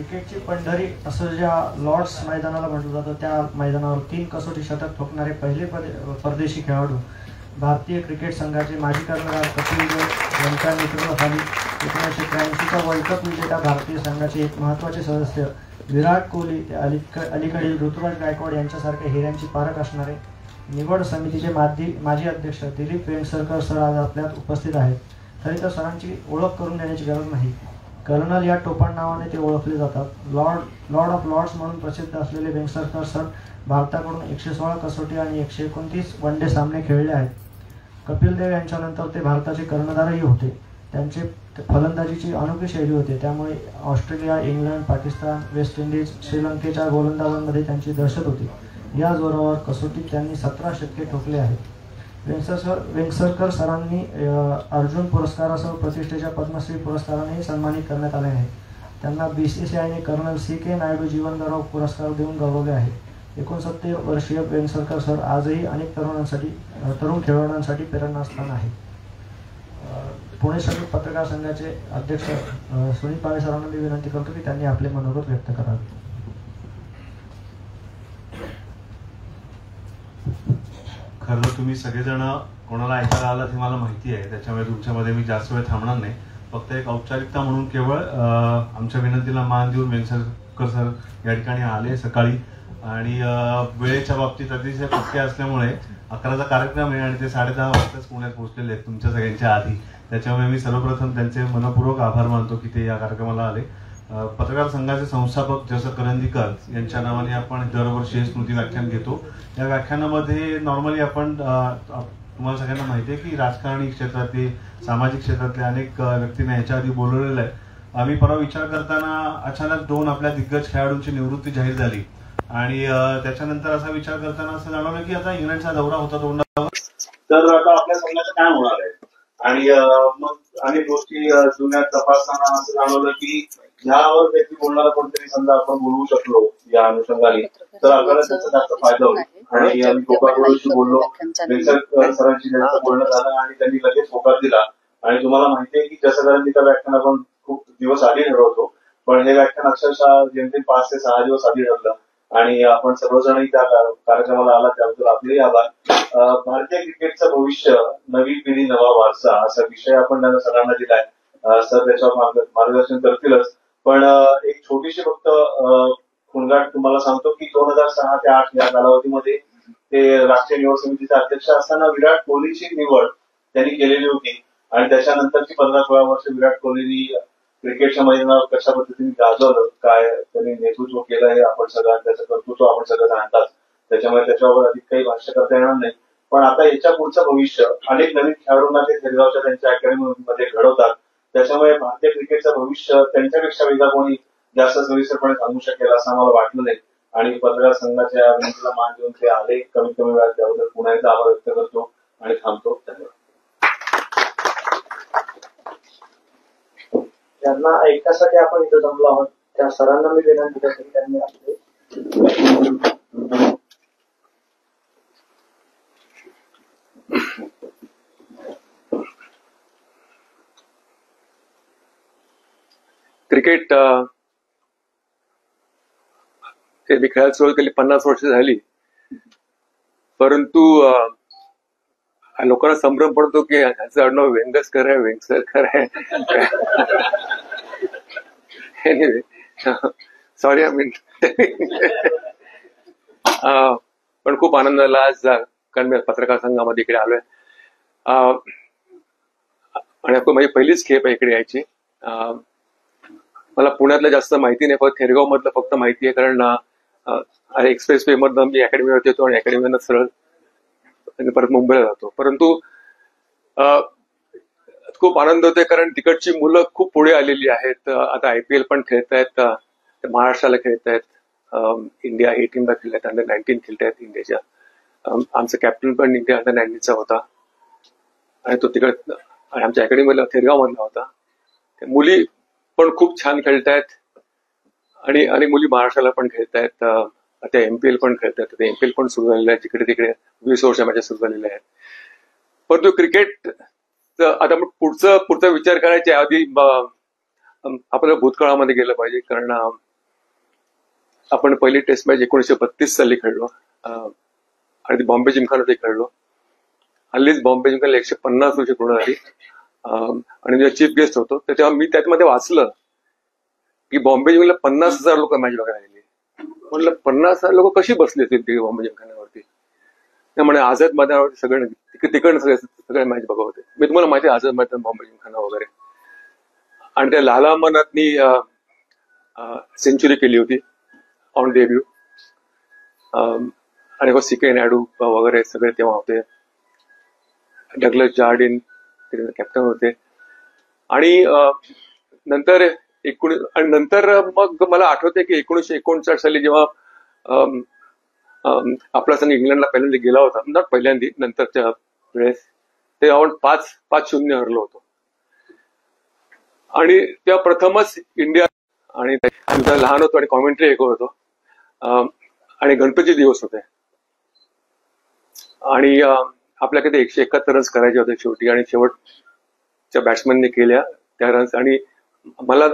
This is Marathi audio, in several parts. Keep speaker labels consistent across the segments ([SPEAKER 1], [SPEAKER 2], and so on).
[SPEAKER 1] क्रिकेटची पंढरी असं ज्या लॉर्ड्स मैदानाला म्हटलं जातं, त्या मैदानावर 3 कसोटी शतक ठोकणारे पहिले परदेशी खेळाडू भारतीय क्रिकेट संघाचे माजी कर्णधार कपिल देव यांच्या नेतृत्वाखाली 1983चा वर्ल्ड कप विजेत्या भारतीय संघाचे एक महत्त्वाचे सदस्य विराट कोहली ते अलीकडील ऋतुराज गायकवाड यांच्यासारख्या हिऱ्यांची पारख असणारे निवड समितीचे माजी अध्यक्ष दिलीप वेंगसरकर सर आज आपल्यात उपस्थित आहेत. तरी तर सरांची ओळख करून देण्याची गरज नाही. कर्नल या टोपण नावाने ते ओळखले जातात. लॉर्ड ऑफ लॉर्ड्स म्हणून प्रसिद्ध असलेले वेंगसरकर सर भारताकडून 116 कसोटी आणि 129 वनडे सामने खेळले आहेत. कपिल देव यांच्यानंतर ते भारताचे कर्णधारही होते. त्यांचे फलंदाजीची अनोखी शैली होती, त्यामुळे Australia, England, Pakistan, West Indies, श्रीलंकेच्या गोलंदाजांमध्ये त्यांची दहशत होती. या जोरावर कसोटीत त्यांनी 17 शतके ठोकले आहेत. वेंगसरकर सरांनी अर्जुन पुरस्कारासह प्रतिष्ठेच्या पद्मश्री पुरस्कारानेही सन्मानित करण्यात आले आहे. त्यांना BCCIने कर्नल C.K. नायडू जीवन गौरव पुरस्कार देऊन गौरवले आहे. 69 वर्षीय वेंगसरकर सर आजही अनेक तरुण खेळाडूंसाठी प्रेरणास्थान आहे. पुणे शहर पत्रकार संघाचे अध्यक्ष सुनील पाळे सरांना मी विनंती करतो की त्यांनी आपले मनोगत व्यक्त करावे.
[SPEAKER 2] खरं तर तुम्ही सगळेजण कोणाला ऐकायला आलात हे मला माहिती आहे, त्याच्यामुळे तुमच्यामध्ये मी जास्त वेळ थांबणार नाही. फक्त एक औपचारिकता म्हणून केवळ आमच्या विनंतीला मान देऊन वेंगसरकर सर या ठिकाणी आले सकाळी, आणि वेळेच्या बाबतीत अतिशय पक्के असल्यामुळे 11चा कार्यक्रम आहे आणि ते 10:30 वाजताच पुण्यात पोहोचलेले आहेत तुमच्या सगळ्यांच्या आधी. त्याच्यामुळे मी सर्वप्रथम त्यांचे मनपूर्वक आभार मानतो की ते या कार्यक्रमाला आले. पत्रकार संघाचे संस्थापक जसं करंदीकर यांच्या नावाने आपण दरवर्षी हे स्मृती व्याख्यान घेतो. या व्याख्यानामध्ये नॉर्मली आपण तुम्हाला सगळ्यांना माहिती आहे की राजकारणी क्षेत्रातले, सामाजिक क्षेत्रातले अनेक व्यक्तींना ह्याच्या आधी बोलवलेलं आहे. आम्ही परवा विचार करताना अचानक 2 आपल्या दिग्गज खेळाडूंची निवृत्ती जाहीर झाली आणि त्याच्यानंतर असा विचार करताना असं जाणवलं की आता इंग्लंडचा दौरा होता तोंडावर, तर आता आपल्या संघाचं काय होणार आहे. आणि मग अनेक गोष्टी जुन्यात तपासताना असं जाणवलं की ह्यावर व्यक्ती बोलणारा कोणतरी समजा आपण बोलवू शकलो या अनुषंगाने तर आपल्याला त्याचा जास्त फायदा होईल. आणि आम्ही गोपाळशी बोललो, वेंगसरकर सरांशी त्यांचं बोलणं झालं आणि त्यांनी लगेच होकार दिला. आणि तुम्हाला माहिती आहे की जसं व्याख्यान आपण खूप दिवस आधी ठरवतो, पण हे व्याख्यान अक्षरशः जेमतेम 5 ते 6 दिवस आधी ठरलं आणि आपण सर्वजणही त्या कार्यक्रमाला आला त्याबद्दल आपलेही आभार. भारतीय क्रिकेटचं भविष्य, नवी पिढी, नवा वारसा असा विषय आपण त्यांना सगळ्यांना दिलाय. सर त्याच्यावर मार्गदर्शन करतीलच, पण एक छोटीशी फक्त खुणगाट तुम्हाला सांगतो की 2006 ते 2008 या कालावधीमध्ये ते राष्ट्रीय निवड समितीचे अध्यक्ष असताना विराट कोहलीची निवड त्यांनी केलेली होती. आणि त्याच्यानंतरची 15-16 वर्ष विराट कोहलीनी क्रिकेटच्या मैदानावर कशा पद्धतीने गाजवलं, काय त्यांनी नेतृत्व केलं हे आपण सगळं, त्याचं कर्तृत्व आपण सगळं जाणतात. त्याच्यामुळे त्याच्यावर अधिक काही भाष्य करता येणार नाही. पण आता याच्या पुढचं भविष्य अनेक नवीन खेळाडूंना ते खेळगावच्या त्यांच्या अकॅडमीमध्ये घडवतात. त्याच्यामुळे भारतीय क्रिकेटचं भविष्य त्यांच्यापेक्षा वेगळा कोणी जास्त सविस्तरपणे सांगू शकेल असं आम्हाला वाटलं नाही. आणि पत्रकार संघाच्या विनंतीला मान देऊन ते आले, कमीत कमी वेळात त्याबद्दल पुन्हा एकदा आभार व्यक्त करतो आणि थांबतो. धन्यवाद.
[SPEAKER 3] ज्यांना ऐकण्यासाठी आपण इथं जमलो आहोत त्या सरांना मी विनंती करतो की त्यांनी आपले
[SPEAKER 4] क्रिकेट मी खेळायला सुरुवात केली 50 वर्ष झाली, परंतु लोकांना संभ्रम पडतो की ह्याचं आडनाव वेंगसरकर आहे, वेंगसरकर आहे. Anyway, sorry I mean. पण खूप आनंद झाला आज कारण मी पत्रकार संघामध्ये इकडे आलोय आणि माझी पहिलीच खेप आहे इकडे यायची. मला पुण्यातलं जास्त माहिती नाही, फक्त थेरगाव मधलं फक्त माहिती आहे, कारण एक्सप्रेस वे मधनं मी अकॅडमीवर येतो आणि अकॅडमीनं सरळ परत मुंबईला जातो. परंतु खूप आनंद होतोय कारण तिकडची मुलं खूप पुढे आलेली आहेत. आता IPL पण खेळतायत, महाराष्ट्राला खेळतायत, इंडिया 18 ला खेळतायत, अंडर-19 खेळतायत इंडियाच्या. आमचा कॅप्टन पण इंडिया अंडर-19 होता आणि तो तिकडे आमच्या अकॅडमीला थेरगाव मधला होता. मुली पण खूप छान खेळतायत आणि मुली महाराष्ट्राला पण खेळतायत. आता MPL पण खेळतात. आता MPL पण सुरू झालेलं आहे, तिकडे तिकडे 20 वर्ष माझ्या सुरू झालेल्या आहेत. परंतु क्रिकेट आता पुढचा विचार करायच्या आधी आपल्याला भूतकाळामध्ये गेलं पाहिजे, कारण आपण पहिली टेस्ट मॅच 1932 साली खेळलो आणि ती बॉम्बे जिमखानामध्ये खेळलो. हल्लीच बॉम्बे जिमखाना 150 वर्ष पूर्ण झाली आणि मी चीफ गेस्ट होतो. तर तेव्हा मी त्यामध्ये वाचलं की बॉम्बे जिमला 50,000 लोक मॅच बघायला आलेली. म्हटलं 50,000 लोक कशी बसली असतील ते बॉम्बे जिमखान्यावरती. त्यामुळे आझाद मैदानावरती सगळे तिकडे सगळे मॅच बघत होते. मी तुम्हाला माहिती आहे आझाद मैदान, बॉम्बे जिमखाना वगैरे. आणि त्या लाला अमरनाथनी सेंचुरी केली होती ऑन डेब्यू. आणि सीके नायडू वगैरे सगळे तेव्हा होते. डगलस जार्डिन कॅप्टन होते. आणि नंतर मग मला आठवते की 1959 साली जेव्हा आपला संघ इंग्लंडला पहिल्यांदा गेला होता, नॉट पहिल्यांदा, नंतरच्या वेळेस ते आपण 5-0 हरलो होतो. आणि तेव्हा प्रथमच इंडिया आणि आम्ही लहान होतो आणि कॉमेंट्री ऐकत होतो आणि गणपती दिवस होते आणि आपल्याकडे 171 रन्स करायचे होते शेवटी. आणि शेवटच्या बॅट्समनने केल्या त्या रन्स. आणि मला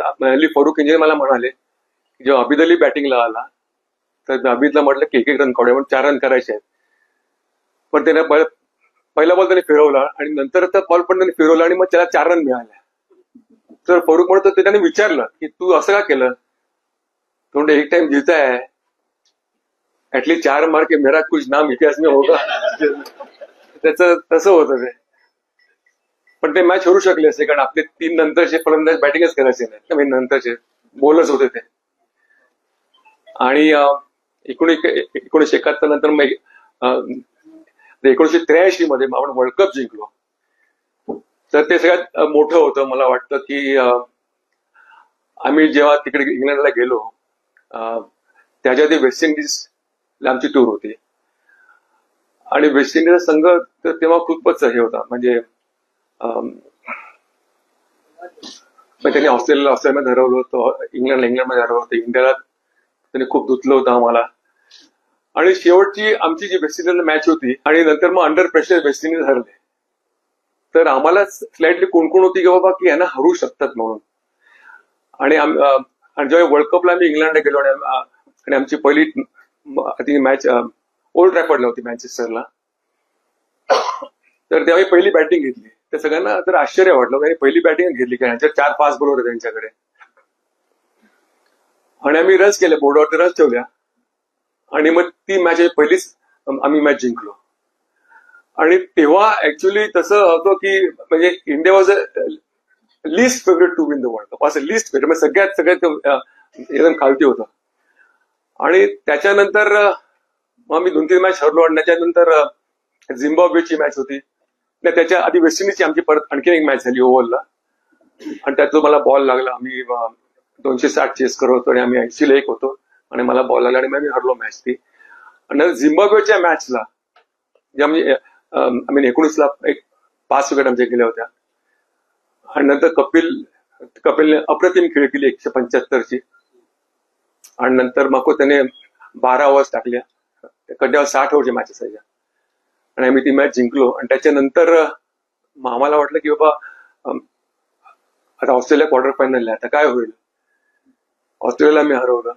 [SPEAKER 4] फारुख इंजिनियर मला म्हणाले की जेव्हा अबिद अली बॅटिंगला आला तर अबिदला म्हटलं की 1-1 रन काढूया, पण 4 रन करायचे आहेत. पण त्याने पहिला बॉल त्यांनी फिरवला आणि नंतरचा बॉल पण त्यांनी फिरवला आणि मग त्याला 4 रन मिळाले. तर फारुख म्हणतो ते त्याने विचारलं की तू असं का केलं. तो म्हणतो एक टाइम जीता है, ऍटलीस्ट 4 मार के मेरा कुछ नाम इतिहास में होगा. त्याचं तसं होतं ते. पण ते मॅच हरू शकले असते कारण आपले 3 नंतरचे फलंदाज बॅटिंगच करायचे नाही, नंतरचे बॉलच होते ते. आणि 1971 नंतर मग 1983 मध्ये आपण वर्ल्ड कप जिंकलो. तर ते सगळ्यात मोठं होतं. मला वाटतं की आम्ही जेव्हा तिकडे इंग्लंडला गेलो त्याच्या आधी वेस्ट इंडिजला आमची टूर होती आणि वेस्ट इंडिजचा संघ तर तेव्हा खूपच हे होता. म्हणजे त्यांनी ऑस्ट्रेलियामध्ये हरवलं होतं, इंग्लंडमध्ये हरवलं होतं, इंडियाला त्यांनी खूप धुतलं होतं आम्हाला. आणि शेवटची आमची जी वेस्ट इंडिजला मॅच होती आणि नंतर मग अंडर प्रेशर वेस्ट इंडिज हरले. तर आम्हाला स्लाइटली कोण होती की बाबा की यांना हरू शकतात म्हणून. आणि जेव्हा वर्ल्ड कपला आम्ही इंग्लंडला गेलो आणि आमची पहिली मॅच ओल्ड ट्रॅफर्डला होती मँचेस्टरला. तर तेव्हा पहिली बॅटिंग घेतली. त्या सगळ्यांना तर आश्चर्य वाटलं त्यांनी पहिली बॅटिंग घेतली कारण यांच्या 4 फास्ट बॉलर होते त्यांच्याकडे. आणि आम्ही रन्स केले, बोर्डवरती रन्स ठेवल्या आणि मग ती मॅच पहिलीच आम्ही मॅच जिंकलो. आणि तेव्हा ऍक्च्युली तसं होतं की म्हणजे India was a list favourite to win the world cup. असं लिस्ट फेवरेट म्हणजे सगळ्यात एकदम खालती होतं. आणि त्याच्यानंतर मग आम्ही 2-3 मॅच हरलो आणि त्याच्यानंतर झिम्बाब्वेची मॅच होती. त्याच्या आधी वेस्ट इंडिजची आमची परत आणखी एक मॅच झाली ओव्हरला आणि त्यात मला बॉल लागला. आम्ही 260 चेस करत होतो आणि आम्ही 80ला 1 होतो आणि मला बॉल लागला आणि आम्ही हरलो मॅच ती. आणि झिम्बाब्वेच्या मॅचला जे आम्ही 19ला 5 विकेट आमच्या गेल्या होत्या आणि नंतर कपिलने अप्रतिम खेळ केली 175ची आणि नंतर मग त्याने 12 ओव्हर्स टाकल्या. कड्यावर 60 ओव्हरच्या मॅचेस असायच्या आणि आम्ही ती मॅच जिंकलो. आणि त्याच्यानंतर आम्हाला वाटलं की बाबा आता ऑस्ट्रेलिया क्वार्टर फायनलला आता काय होईल. ऑस्ट्रेलियाला मी हरवलं,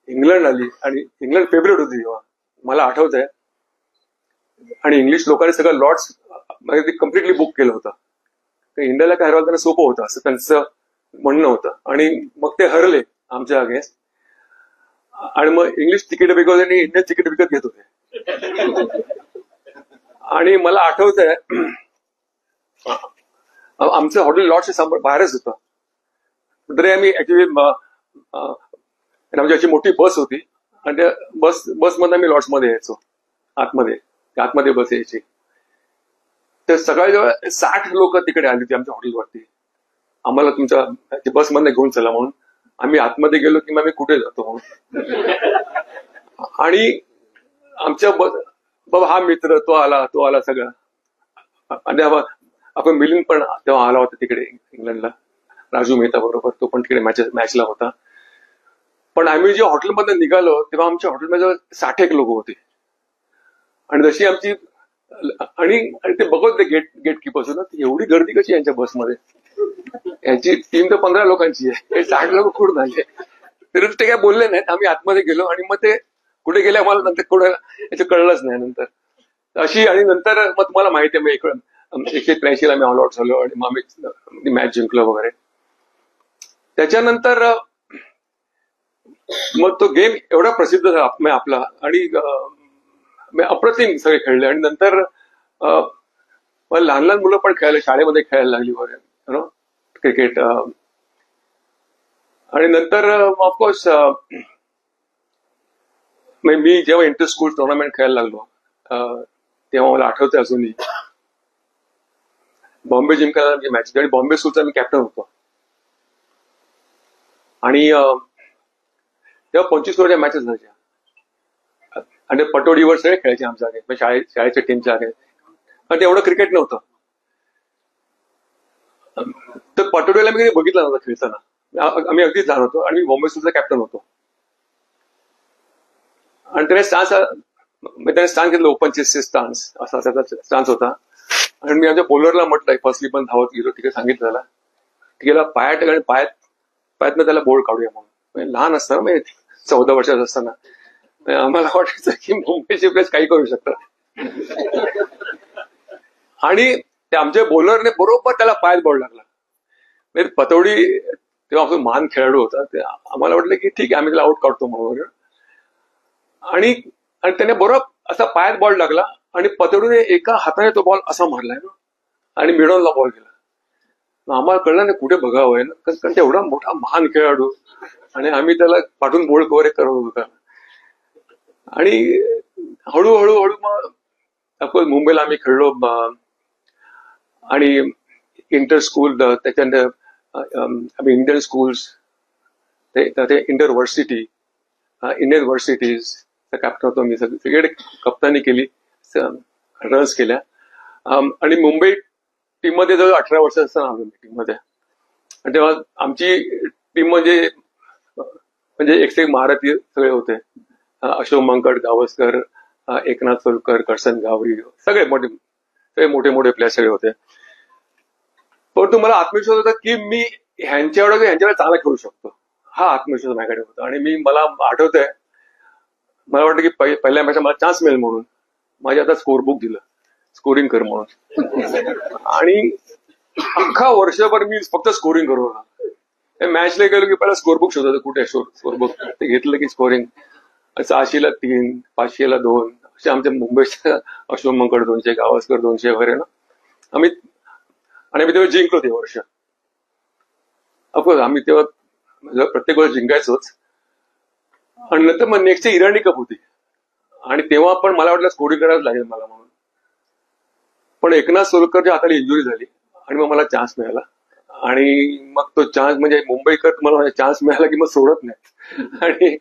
[SPEAKER 4] इंग्लंड आली आणि इंग्लंड फेवरेट होती तेव्हा मला आठवत आहे. आणि इंग्लिश लोकांनी सगळं लॉर्ड्स म्हणजे ते कम्प्लिटली बुक केलं होतं. इंडियाला काय हरवायला त्यांना सोपं होतं असं त्यांचं म्हणणं होतं. आणि मग ते हरले आमच्या अगेन्स्ट आणि मग इंग्लिश तिकीट विकत होते आणि इंडियन तिकीट विकत घेत होते. आणि मला आठवत आहे आमचं हॉटेल लॉर्डच्या बाहेरच होतं. तरी आम्ही ऍक्च्युली आमची मोठी बस होती आणि त्या बसमध्ये आम्ही लॉर्ड्समध्ये यायचो. आतमध्ये बस यायची. तर सकाळी जेव्हा 60 लोक तिकडे आली होती आमच्या हॉटेलवरती आम्हाला तुमच्या बसमध्ये घेऊन चला म्हणून. आम्ही आतमध्ये गेलो की मग आम्ही कुठे जातो म्हणून. आणि आमच्या बाबा हा मित्र तो आला सगळं. आणि आपण मिलिंद पण तेव्हा आला होता तिकडे इंग्लंडला, राजू मेहता बरोबर. तो पण तिकडे मॅचला होता. पण आम्ही जे हॉटेलमध्ये निघालो तेव्हा आमच्या हॉटेलमध्ये 60 लोक होते. आणि जशी आमची आणि ते बघत ते गेट कीपर्स ना एवढी गर्दी कशी यांच्या बसमध्ये. यांची टीम तर 15 लोकांची आहे, 60 लोक कुठून आले. तरी ते काय बोलले नाहीत. आम्ही आतमध्ये गेलो आणि मग ते कुठे गेले आम्हाला नंतर कुठे याचं कळलंच नाही नंतर अशी. आणि नंतर मग तुम्हाला माहिती आहे, मग 183 आम्ही ऑल आउट झालो आणि मग आम्ही मॅच जिंकलो वगैरे. त्याच्यानंतर मग तो गेम एवढा प्रसिद्ध झाला आपला आणि अप्रतिम सगळे खेळले. आणि नंतर लहान लहान मुलं पण खेळायला, शाळेमध्ये खेळायला लागली वगैरे क्रिकेट. आणि नंतर ऑफकोर्स मी जेव्हा इंटर स्कूल टुर्नामेंट खेळायला लागलो तेव्हा मला आठवतं अजूनही बॉम्बे जिंकायला आमची मॅच, आणि बॉम्बे स्कूलचा मी कॅप्टन होतो. आणि तेव्हा 25 ओव्हरच्या मॅचेस झाल्या आणि पटोडीवर सगळे खेळायचे आमच्या जागे, शाळेच्या टीमच्या जागे. आणि ते एवढं क्रिकेट नव्हतं. तर पटोडीला मी कधी बघितलं नव्हतं खेळताना. आम्ही अगदीच लहान होतो आणि मी बॉम्बे स्कूलचा कॅप्टन होतो. आणि त्याने स्टान्स घेतलं, ओपन चेसचे स्टान्स असा त्याचा स्टान्स होता. आणि मी आमच्या बॉलरला म्हटलं, फर्स्टली पण धावत गेलो, तिकडे सांगितलं त्याला, तिकडे पायात आणि पायातनं त्याला बोर्ड काढूया म्हणून. लहान असताना म्हणजे 14 वर्षाचं असताना आम्हाला वाटायचं की मुंबईचे प्लेस काही करू शकतात. आणि ते आमच्या बॉलरने बरोबर त्याला पायात बॉल लागला. म्हणजे पतौडी तेव्हा आपला महान खेळाडू होता, ते आम्हाला वाटलं की ठीक आहे आम्ही त्याला आउट काढतो म्हणून. आणि त्याने बरोबर असा पायात बॉल लागला आणि पतौडीने एका हाताने तो बॉल असा मारलाय ना आणि मिडॉनला बॉल गेला. आम्हाला कळलं नाही कुठे बघावं ना, कारण ते एवढा मोठा महान खेळाडू आणि आम्ही त्याला पाठवून बॉल कव्हर करत होता. आणि हळूहळू मग ऑफकोर्स मुंबईला आम्ही खेळलो आणि इंटर स्कूल, त्याच्यानंतर आम्ही इंडियन स्कूल्स, ते इंटर व्हर्सिटी, इंडियन व्हर्सिटीज कॅप्टन होतो मी. सगळीकडे कप्तानी केली, रन्स केल्या. आणि मुंबई टीममध्ये जवळ 18 वर्ष असताना आलो मी टीममध्ये. आणि तेव्हा आमची टीम म्हणजे एक महारथी सगळे होते. अशोक मंकड, गावस्कर, एकनाथ सोलकर, करसन गावरी, सगळे मोठे प्लेयर सगळे होते. परंतु मला आत्मविश्वास होता की मी ह्यांच्याकडे चांगला खेळू शकतो, हा आत्मविश्वास माझ्याकडे होता. आणि मला आठवतंय, मला वाटतं की पहिल्या मॅचला मला चान्स मिळेल म्हणून माझ्या आता स्कोर बुक दिलं, स्कोरिंग कर म्हणून. आणि अख्खा वर्षभर मी फक्त स्कोरिंग करू नका. मॅचला गेलो की पहिला स्कोर बुक शोधायचं, कुठे स्कोर बुक, ते घेतलं की स्कोरिंग 600ला 3, 500ला 2 असे आमच्या मुंबईच्या अशोक मंकड 200, गावस्कर 200 वगैरे ना आम्ही तेव्हा जिंकलो ते वर्ष. ऑफकोर्स आम्ही तेव्हा प्रत्येक वर्ष जिंकायचोच. आणि नंतर मग नेक्स्ट इराणी कप होती आणि तेव्हा पण मला वाटलं स्कोरिंग करायला लागेल मला म्हणून. पण एकनाथ सोलकरच्या हाताला इंजुरी झाली आणि मग मला चान्स मिळाला. आणि मग तो चान्स म्हणजे मुंबईकर मला चान्स मिळाला की मग सोडत नाही.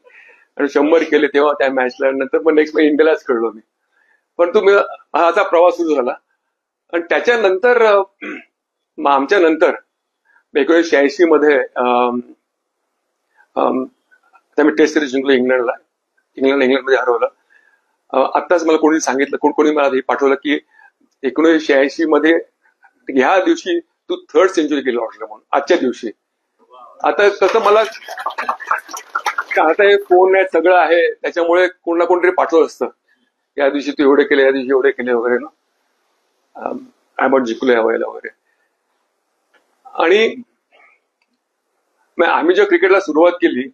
[SPEAKER 4] आणि 100 केले तेव्हा त्या मॅचला. नंतर मग नेक्स्ट इंडियालाच खेळलो मी. पण असा प्रवास सुरू झाला. आणि त्याच्यानंतर आमच्या नंतर 1986 मध्ये आम्ही टेस्ट सिरीज जिंकलो इंग्लंडमध्ये हरवलं. आत्ताच मला कोणी सांगितलं, कोणी मला हे पाठवलं की 1986 मध्ये ह्या दिवशी तू 3rd सेंचुरी केली वाटलं म्हणून, आजच्या दिवशी. आता कसं मला आता हे फोन आहे सगळं आहे, त्याच्यामुळे कोण ना कोणतरी पाठवत असतं या दिवशी तू एवढे केले, या दिवशी एवढे केले वगैरे ना, आपण जिंकलो या वयाला वगैरे. आणि आम्ही जेव्हा क्रिकेटला सुरुवात केली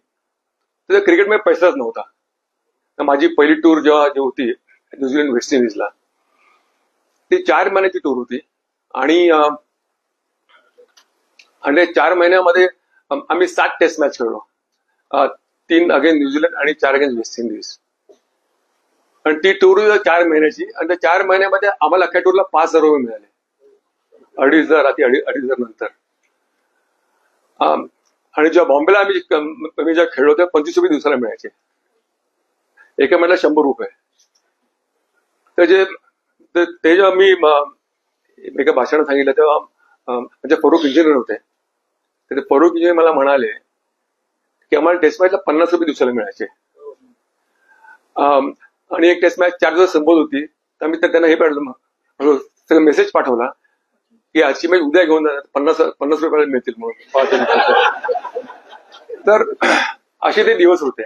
[SPEAKER 4] तर क्रिकेटमध्ये पैसाच नव्हता. माझी पहिली टूर जेव्हा होती न्यूझीलंड वेस्ट इंडिजला, ती 4 महिन्याची टूर होती. आणि 4 महिन्यामध्ये आम्ही 7 टेस्ट मॅच खेळलो, 3 अगेन्स्ट न्यूझीलंड आणि 4 अगेन्स्ट वेस्ट इंडिज. आणि ती टूर 4 महिन्याची. आणि त्या 4 महिन्यामध्ये आम्हाला अख्ख्या टूरला 5,000 रुपये मिळाले, 2,500 रात्री 2,500 नंतर. आणि जेव्हा बॉम्बेला आम्ही जेव्हा खेळलो तेव्हा 25 रुपये दिवसाला मिळायचे, एका महिन्याला 100 रुपये. ते जेव्हा मी एका भाषणात सांगितलं तेव्हा म्हणजे फरुख इंजिनियर होते, तर ते फरुख इंजिनियर मला म्हणाले की आम्हाला टेस्ट मॅचला 50 रुपये दिवसाला मिळायचे. आणि एक टेस्ट मॅच 4 दिवस संपत होती, तर मी त्यांना हे पाठवलं, सगळं मेसेज पाठवला की आजची मॅच उद्या घेऊन जाणार, 50 रुपयाला मिळतील म्हणून. तर असे ते दिवस होते.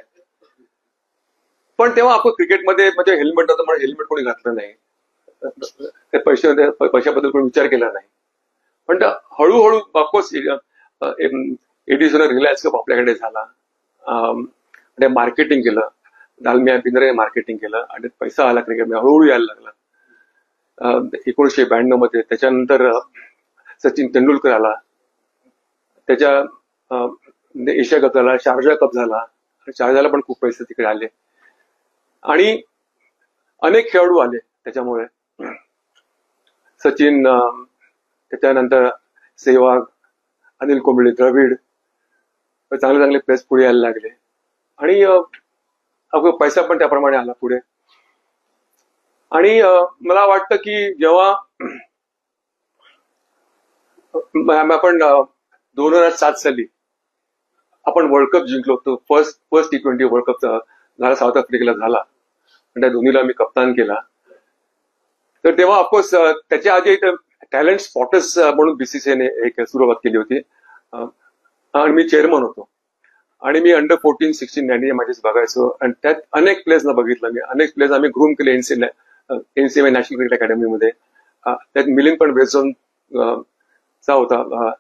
[SPEAKER 4] पण तेव्हा आपण क्रिकेटमध्ये म्हणजे हेल्मेट होतं म्हणून हेल्मेट कोणी घातलं नाही, ते पैशाबद्दल कोणी विचार केला नाही. पण हळूहळू ऑफकोर्स एडिशन रिलायन्स कप आपल्याकडे झाला, मार्केटिंग केलं, दालमिया बिंद्रे मार्केटिंग केलं आणि पैसा आला क्रिकेटमध्ये, हळूहळू यायला लागला. 1992 मध्ये त्याच्यानंतर सचिन तेंडुलकर आला, त्याच्या एशिया कप झाला, शारजा कप झाला, शारजाला पण खूप पैसे तिकडे आले आणि अनेक खेळाडू आले त्याच्यामुळे. सचिन, त्याच्यानंतर सेहवाग, अनिल कुंबळे, द्रविड, चांगले चांगले प्लेयर्स पुढे यायला लागले आणि पैसा पण त्याप्रमाणे आला पुढे. आणि मला वाटतं की जेव्हा आपण 2007 साली आपण वर्ल्ड कप जिंकलो, तो फर्स्ट T20 वर्ल्ड कप झाला, साऊथ आफ्रिकेला झाला आणि त्या दोन्हीला मी कप्तान केला. तर तेव्हा ऑफकोर्स त्याच्या आधी टॅलेंट स्पॉटर्स म्हणून बीसीसीआयने एक सुरुवात केली होती आणि मी चेअरमन होतो आणि मी अंडर 14, 16, 19 मॅचेस बघायचो आणि त्यात अनेक प्लेयर्सना बघितलं मी. अनेक प्लेयर्स आम्ही ग्रूम केले एनसीएमए नॅशनल क्रिकेट अकॅडमीमध्ये. त्यात मिलिंद पण वेस्ट झोन चा होता,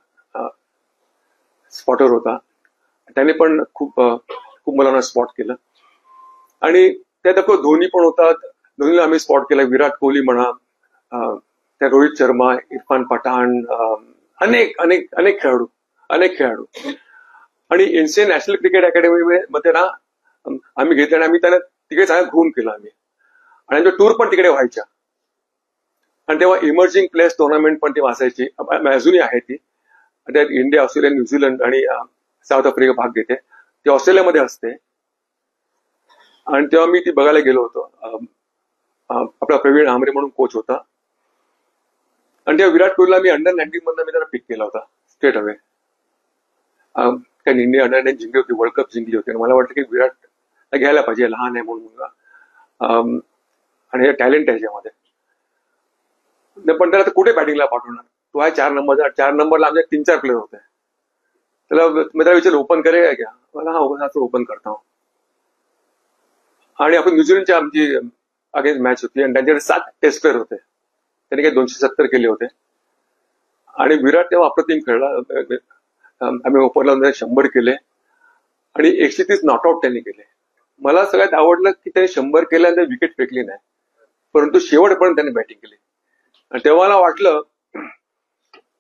[SPEAKER 4] स्पॉटर होता, त्याने पण खूप मुलांना स्पॉट केलं. आणि त्यात धोनी पण होता, धोनीला आम्ही स्पॉट केला, विराट कोहली म्हणा, त्या रोहित शर्मा, इरफान पठाण, अनेक अनेक अनेक खेळाडू. आणि एनसीए नॅशनल क्रिकेट अकॅडमी मध्ये ना आम्ही घेतले आणि आम्ही त्यांना तिकडे चांगलं ग्रूम केलं आम्ही आणि आमच्या टूर पण तिकडे व्हायच्या. आणि तेव्हा इमर्जिंग प्लेयर्स टुर्नामेंट पण ती असायची, अजूनही आहे ती. त्यात इंडिया, ऑस्ट्रेलिया, न्यूझीलंड आणि साऊथ आफ्रिका भाग घेते. ती ऑस्ट्रेलियामध्ये असते आणि तेव्हा मी ती बघायला गेलो होतो. आपला प्रवीण आमरे म्हणून कोच होता आणि तेव्हा विराट कोहलीला मी अंडर 19 मधनं मी त्याला पिक केला होता स्ट्रेट अवे. कारण इंडिया अंडर 19 जिंकली होती, वर्ल्ड कप जिंकली होती आणि मला वाटतं की विराट घ्यायला पाहिजे, लहान आहे म्हणून मुलगा आणि हे टॅलेंट आहे याच्यामध्ये. पण त्याला कुठे बॅटिंगला पाठवणार, तो आहे 4 नंबरचा. 4 नंबरला आमच्या 3-4 प्लेयर होते. मी त्याला विचारलं ओपन करेगा क्या, मला हा ओपन करता हूं. आणि आपण न्यूझीलंडची आमची अगेन्स्ट मॅच होती आणि त्यांच्याकडे 7 टेस्ट प्लेयर होते, त्यांनी काही 270 केले होते आणि विराट तेव्हा अप्रतिम खेळला. आम्ही ओपनला 100 केले आणि 130 नॉटआउट त्यांनी केले. मला सगळ्यात आवडलं की त्यांनी 100 केले आणि विकेट फेकली नाही, परंतु शेवटपर्यंत त्यांनी बॅटिंग केली. आणि तेव्हा मला वाटलं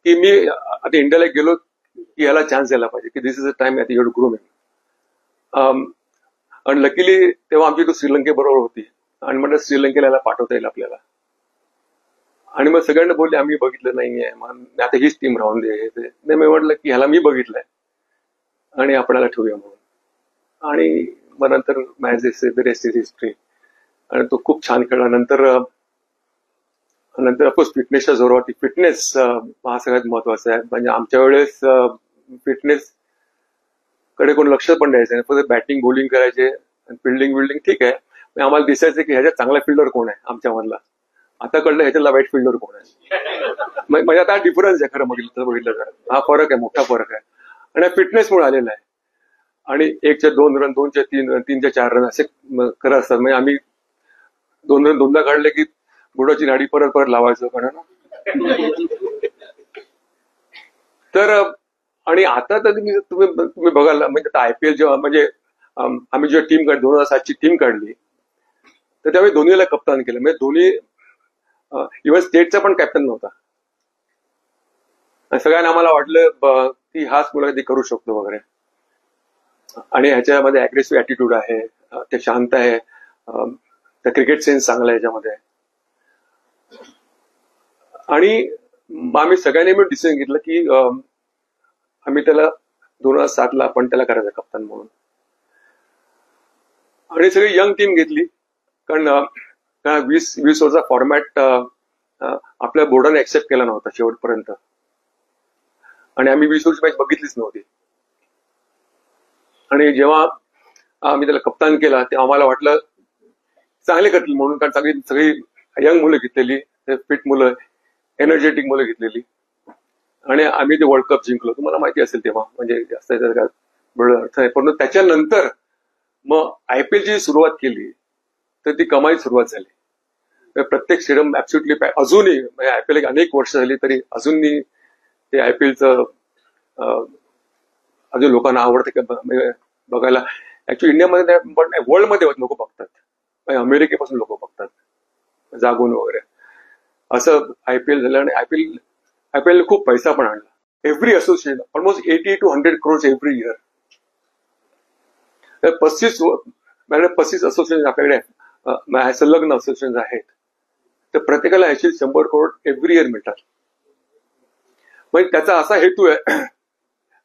[SPEAKER 4] की मी आता इंडियाला गेलो की याला चान्स द्यायला पाहिजे, की this is a time at you to grow him. आणि लकीली तेव्हा आमची तो श्रीलंकेबरोबर होती आणि म्हटलं श्रीलंकेला याला पाठवता येईल आपल्याला. आणि मग सगळ्यांना बोलले आम्ही बघितलं नाहीये, आता हीच टीम राहून दे. नाही, मी म्हटलं की ह्याला मी बघितलंय आणि आपल्याला ठेवूया म्हणून. आणि मग नंतर match the rest is history आणि तो खूप छान खेळला. नंतर ऑफकोर्स फिटनेसच्या जोरावरती, फिटनेस हा सगळ्यात महत्वाचा आहे. म्हणजे आमच्या वेळेस फिटनेस कडे कोण लक्ष पण द्यायचं नाही, फक्त बॅटिंग बॉलिंग करायचे, फिल्डिंग ठीक आहे. आम्हाला दिसायचं की ह्याच्यात चांगला फिल्डर कोण आहे आमच्यामधला. आता कळलं ह्याच्यातला वाईट फिल्डर कोण आहे. म्हणजे आता डिफरन्स आहे खरं बघितलं तर, हा फरक आहे, मोठा फरक आहे आणि फिटनेसमुळे आलेला आहे. आणि 1चे 2 रन, 2चे 3 रन, 3चे 4 रन असे खरं असतात. म्हणजे आम्ही 2 रन 2दा काढले की बुडाची नाडी परत लावायचो कारण. तर आणि आता तर तुम्ही बघाल म्हणजे IPL जेव्हा म्हणजे आम्ही जेव्हा टीम 2007ची टीम काढली तर त्यावेळी धोनीला कप्तान केलं. म्हणजे धोनी इव्हन स्टेटचा पण कॅप्टन नव्हता. सगळ्यांना आम्हाला वाटलं की हाच मुलगा ते करू शकतो वगैरे. आणि ह्याच्यामध्ये अग्रेसिव्ह ऍटिट्यूड आहे, ते शांत आहे, त्या क्रिकेट सेन्स चांगला आहे ह्याच्यामध्ये. आणि आम्ही सगळ्यांनी मिळून डिसिजन घेतलं की आम्ही त्याला 2007ला आपण त्याला करायचं कप्तान म्हणून. आणि सगळी यंग टीम घेतली कारण 20 ओव्हरचा फॉर्मॅट आपल्या बोर्डाने ऍक्सेप्ट केला नव्हता शेवटपर्यंत आणि आम्ही 20 ओव्हरची मॅच बघितलीच नव्हती. आणि जेव्हा आम्ही त्याला कप्तान केला तेव्हा आम्हाला वाटलं चांगले करतील म्हणून, कारण सगळी यंग मुलं घेतलेली, फिट मुलं, एनर्जेटिक मुलं घेतलेली आणि आम्ही ते वर्ल्ड कप जिंकलो. तुम्हाला माहिती असेल तेव्हा म्हणजे जास्त बरोबर अर्थ आहे. परंतु त्याच्यानंतर मग आयपीएलची सुरुवात केली तर ती कमाई सुरुवात झाली. प्रत्येक स्टेडियम ऍब्सोल्युटली अजूनही म्हणजे आयपीएल अनेक वर्ष झाली तरी अजूनही ते आयपीएलचं अजून लोकांना आवडते बघायला. ऍक्च्युली इंडियामध्ये पण वर्ल्डमध्ये लोक बघतात, अमेरिकेपासून लोक बघतात जागून वगैरे. असं आयपीएल झालं आणि आयपीएल खूप पैसा पण आणला. Every association almost 80 to 100 crores every year. 35 association आपल्याकडे संलग्न असोसिएशन आहेत, तर प्रत्येकाला 80-100 crore एव्हरी इयर मिळतात. म्हणजे त्याचा असा हेतू आहे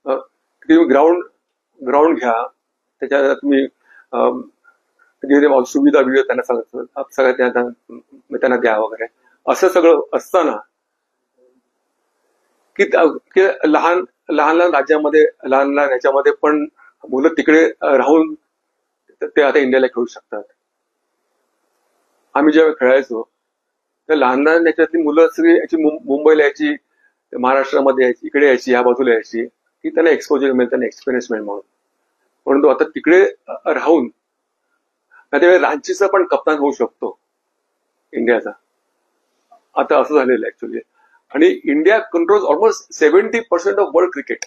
[SPEAKER 4] की तुम्ही ग्राउंड घ्या, त्याच्यात तुम्ही सुविधा त्यांना सगळ्या त्यांना द्या वगैरे. असं सगळं असताना की लहान राज्यामध्ये लहान ह्याच्यामध्ये पण मुलं तिकडे राहून ते आता इंडियाला खेळू शकतात. आम्ही जेव्हा खेळायचो तर लहान याच्यातली मुलं सगळी याची मुंबईला यायची, महाराष्ट्रामध्ये यायची, इकडे यायची, या बाजूला यायची की त्यांना एक्सपोजर मिळेल, त्यांना एक्सपिरियन्स मिळेल म्हणून. परंतु आता तिकडे राहून त्यावेळी रांचीचा पण कप्तान होऊ शकतो इंडियाचा. आता असं झालेलं ऍक्च्युली. आणि India controls almost 70% of world cricket.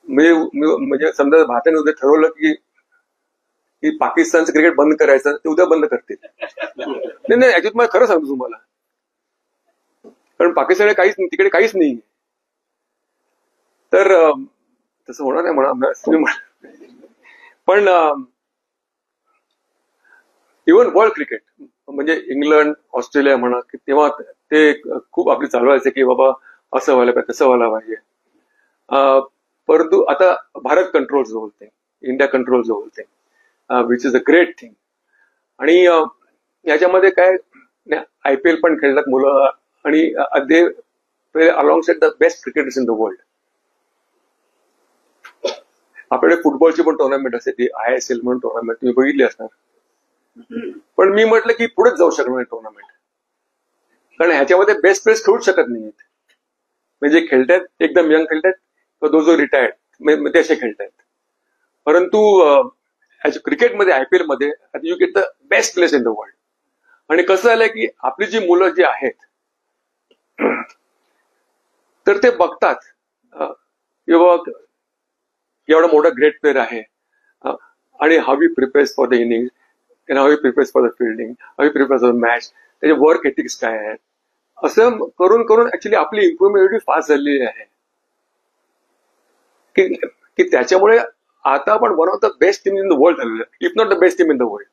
[SPEAKER 4] म्हणजे समजा भारताने उद्या ठरवलं की पाकिस्तानचं क्रिकेट बंद करायचं, ते उद्या बंद करतील. नाही ऍक्च्युली मला खरं सांगतो तुम्हाला, कारण पाकिस्तानकडे तिकडे काहीच नाही. तर तसं होणार नाही म्हणा. पण इव्हन वर्ल्ड क्रिकेट म्हणजे इंग्लंड, ऑस्ट्रेलिया म्हणा, की तेव्हा ते खूप आपली चालवायचे की बाबा असं व्हायला पाहिजे, तसं व्हायला पाहिजे. परंतु आता Bharat controls the whole thing, India controls the whole thing, which is a great thing. आणि याच्यामध्ये काय आयपीएल पण खेळतात मुलं आणि they along side the best cricketers in the world. आपल्याकडे फुटबॉलची पण टुर्नामेंट असते, ती ISL म्हणून टुर्नामेंट तुम्ही बघितली असणार. पण मी म्हटलं की पुढेच जाऊ शकणार नाही टुर्नामेंट, कारण ह्याच्यामध्ये बेस्ट प्लेयर्स खेळूच शकत नाहीत. म्हणजे खेळतात एकदम यंग खेळतात, तो जो रिटायर्ड ते असे खेळतात. परंतु क्रिकेटमध्ये IPL मध्ये you get the best players in the world. आणि कसं झालंय की आपली जी मुलं जी आहेत तर ते बघतात किंवा एवढा मोठा ग्रेट प्लेअर आहे आणि how he prepares for the inning, how he prepares for the fielding, how he prepares for the match, त्याचे वर्क एथिक्स काय आहेत, असं करून ऍक्च्युली आपली इम्प्रुव्हमेंट एवढी फास्ट झालेली आहे की त्याच्यामुळे आता आपण one of the best team in the world झालेलं, if not the best team in the world.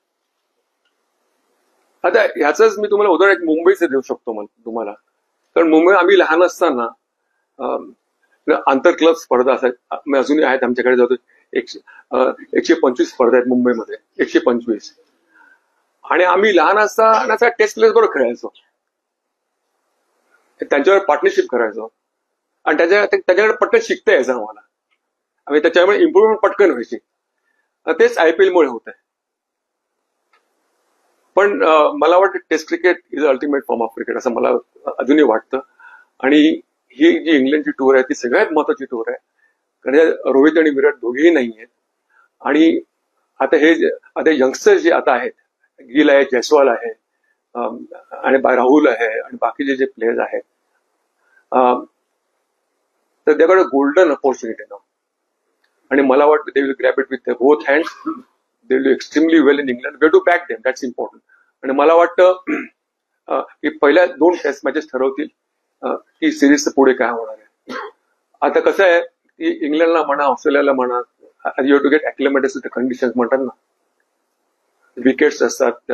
[SPEAKER 4] आता ह्याच मी तुम्हाला उदाहरण मुंबईचं देऊ शकतो तुम्हाला. कारण मुंबई आम्ही लहान असताना आंतर क्लब स्पर्धा असायच्या, अजूनही आहेत आमच्याकडे. जातो 125 स्पर्धा आहेत मुंबईमध्ये, 125. आणि आम्ही लहान असताना टेस्ट प्लेयर्स बरोबर खेळायचो, त्यांच्यावर पार्टनरशिप करायचो आणि त्याच्याकडे पटकन शिकता यायचं आम्हाला. आम्ही त्याच्यामुळे इम्प्रुव्हमेंट पटकन व्हायची. तेच IPL मुळे होत आहे. पण मला वाटतं test cricket is ultimate form of cricket असं मला अजूनही वाटतं. आणि ही जी इंग्लंडची टूर आहे ती सगळ्यात महत्वाची टूर आहे, कारण रोहित आणि विराट दोघेही नाही आहेत. आणि आता यंगस्टर्स जे आता आहेत, गिल आहे, जयस्वाल आहे आणि राहुल आहे आणि बाकीचे जे प्लेयर्स आहेत, तर they got a golden opportunity now. आणि मला वाटतं they will grab it with both hands. They will do extremely well in England. Way to back them, that's important. आणि मला वाटतं की पहिल्या 2 टेस्ट मॅचेस ठरवतील की सिरीजचं पुढे काय होणार आहे. आता कसं आहे की इंग्लंडला म्हणा, ऑस्ट्रेलियाला म्हणा, you have to get acclimatized to the conditions म्हणतात ना. विकेट्स असतात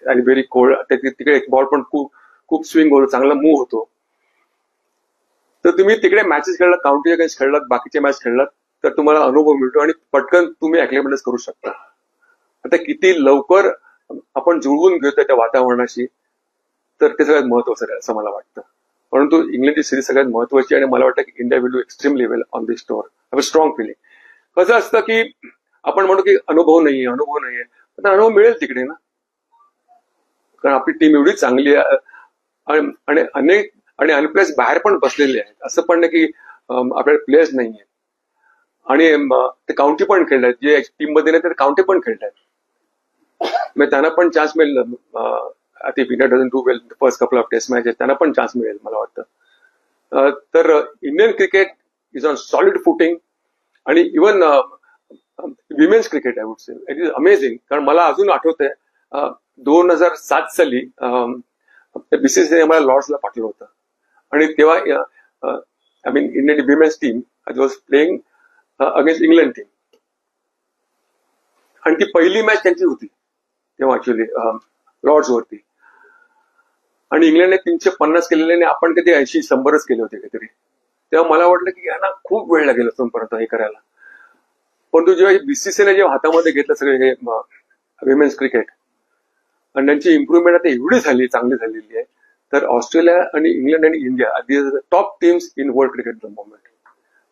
[SPEAKER 4] आणि व्हेरी कोल्ड, तिकडे बॉल पण खूप स्विंग होतो, चांगला मूव्ह होतो. तर तुम्ही तिकडे मॅचेस खेळलात, काउंटी अगेन्स्ट खेळलात, बाकीचे मॅच खेळलात, तर तुम्हाला अनुभव मिळतो आणि पटकन तुम्ही ॲक्लिमेटेड करू शकता. आता किती लवकर आपण जुळवून घेतोय त्या वातावरणाशी, तर ते सगळ्यात महत्वाचं आहे असं मला वाटतं. परंतु इंग्लंडची सिरीज सगळ्यात महत्वाची आणि मला वाटतं की India will do extremely well on this tour. Have a strong feeling. कसं असतं की आपण म्हणतो की अनुभव नाहीये, तर अनुभव मिळेल तिकडे ना, कारण आपली टीम एवढी चांगली आहे आणि अनेक प्लेयर्स बाहेर पण बसलेले आहेत. असं पण नाही की आपल्याकडे प्लेयर्स नाहीये आणि ते काउंटी पण खेळतात, जे टीम मध्ये नाही तर काउंटी पण खेळतात. मग त्यांना पण चान्स मिळेल. ते winner doesn't do well first couple of test matches, त्यांना पण चान्स मिळेल मला वाटतं. तर Indian cricket is on solid footing. आणि even women's cricket I would say it is amazing. कारण मला अजून आठवतंय 2007 साली बीसीसीआय मला लॉर्ड्सला पाठवलं होतं आणि तेव्हा I mean Indian women's team was playing against England team आणि ती पहिली मॅच त्यांची होती तेव्हा ऍक्च्युअली लॉर्ड्स वरती. आणि इंग्लंडने 350 केलेले आणि आपण कधी 80-100च केले होते काहीतरी. तेव्हा मला वाटलं की यांना खूप वेळ लागेल अजूनपर्यंत हे करायला. परंतु जेव्हा बीसीसीने जेव्हा हातामध्ये घेतलं सगळे हे विमेन्स क्रिकेट आणि त्यांची इम्प्रुव्हमेंट आता एवढी झाली, चांगली झालेली आहे, तर ऑस्ट्रेलिया आणि इंग्लंड आणि India top teams in world cricket the moment.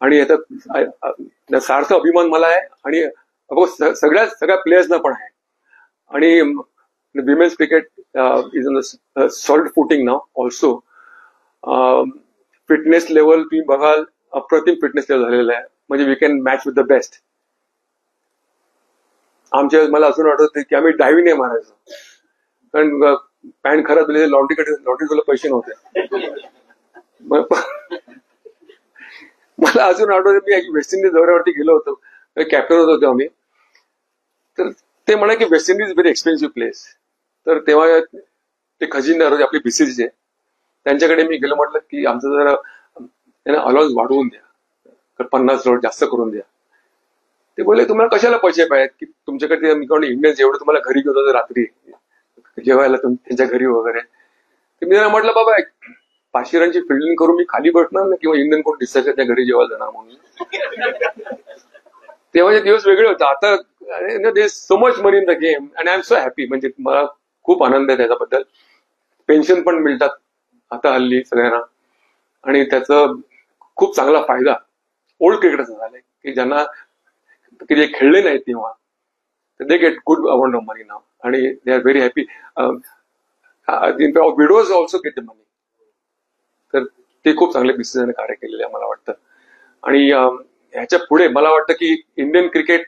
[SPEAKER 4] आणि याचा सार्थ अभिमान मला आहे आणि सगळ्या प्लेयर्सना पण आहे. आणि women's cricket is on solid footing now also. Fitness level तुम्ही बघाल, अप्रतिम फिटनेस लेवल झालेला आहे. म्हणजे we can match with the best. मला अजून आठवतं की आम्ही डायव्हिंग नाही मारायचो, कारण पॅन्ट खराब झाली, लॉन्ड्रीला पैसे नव्हते. मला अजून आठवतं मी वेस्ट इंडिज दौऱ्यावरती गेलो होतो, कॅप्टन होतो आम्ही. तर ते म्हणे की West Indies very expensive place. तर तेव्हा ते खजिनदार होते आपले बीसीसीचे, त्यांच्याकडे मी गेलो, म्हटलं की आमचं जरा त्यांना अलाउन्स वाढवून द्या, 50 लोट जास्त करून द्या. ते बोलले तुम्हाला कशाला पैसे पाहिजेत की तुमच्याकडे मी कोण इंडियन्स एवढं तुम्हाला घरी घेऊन होतं रात्री जेवायला त्यांच्या घरी वगैरे. तर मी त्यांना म्हटलं बाबा 500 रनची फिल्डिंग करून मी खाली बसणार ना, किंवा इंडियन कोण दिसायचं त्या घरी जेवायला जाणार म्हणून. तेव्हाचे दिवस वेगळे होते. आता they so much money in the game and I am so happy. म्हणजे मला खूप आनंद आहे त्याच्याबद्दल. पेन्शन पण मिळतात आता हल्ली सगळ्यांना आणि त्याचा खूप चांगला फायदा ओल्ड क्रिकेटर्स झालाय की ज्यांना की जे खेळले नाहीत तेव्हा, they get good amount of money नाव आणि they are very happy. Widows also get the money. तर ते खूप चांगले बीसीसीआयने कार्य केलेले आहे मला वाटतं. आणि ह्याच्या पुढे मला वाटतं की इंडियन क्रिकेट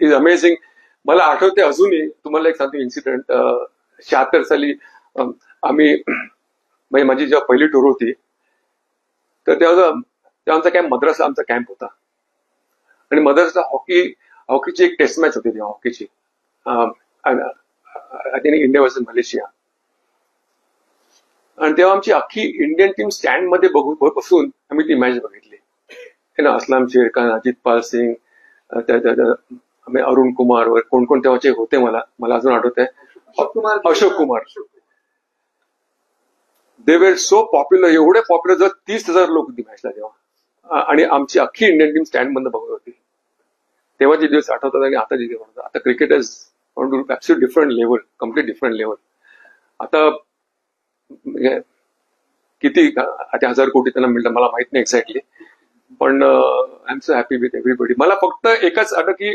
[SPEAKER 4] इज अमेझिंग. मला आठवते अजूनही, तुम्हाला एक सांगतो इन्सिडेंट. 76 साली आम्ही म्हणजे माझी जेव्हा पहिली टूर होती तर तेव्हा आमचा कॅम्प मद्रासला आमचा कॅम्प होता आणि मद्रासला हॉकीची एक टेस्ट मॅच होती तेव्हा हॉकीची, इंडिया वर्सेस मलेशिया. आणि तेव्हा आमची अख्खी इंडियन टीम स्टँड मध्ये बसून आम्ही ती मॅच बघितली. असलाम शेर खान, अजित पाल सिंग, अरुण कुमार वगैरे कोण कोण तेव्हाचे होते मला अजून आठवत आहे. Ashok Kumar. They were so popular, एवढे पॉप्युलर जर 30,000 लोक होती मॅचला तेव्हा. आणि आमची अख्खी इंडियन टीम स्टँड मध्ये बघत होती. तेव्हाचे दिवस आठवतात आणि आता जे दिवस. आता cricket is on to absolute different level, complete different level. आता किती 1000 कोटी त्यांना मिळतात मला माहित नाही एक्झॅक्टली, पण I am so happy with everybody. मला फक्त एकच आठवतं की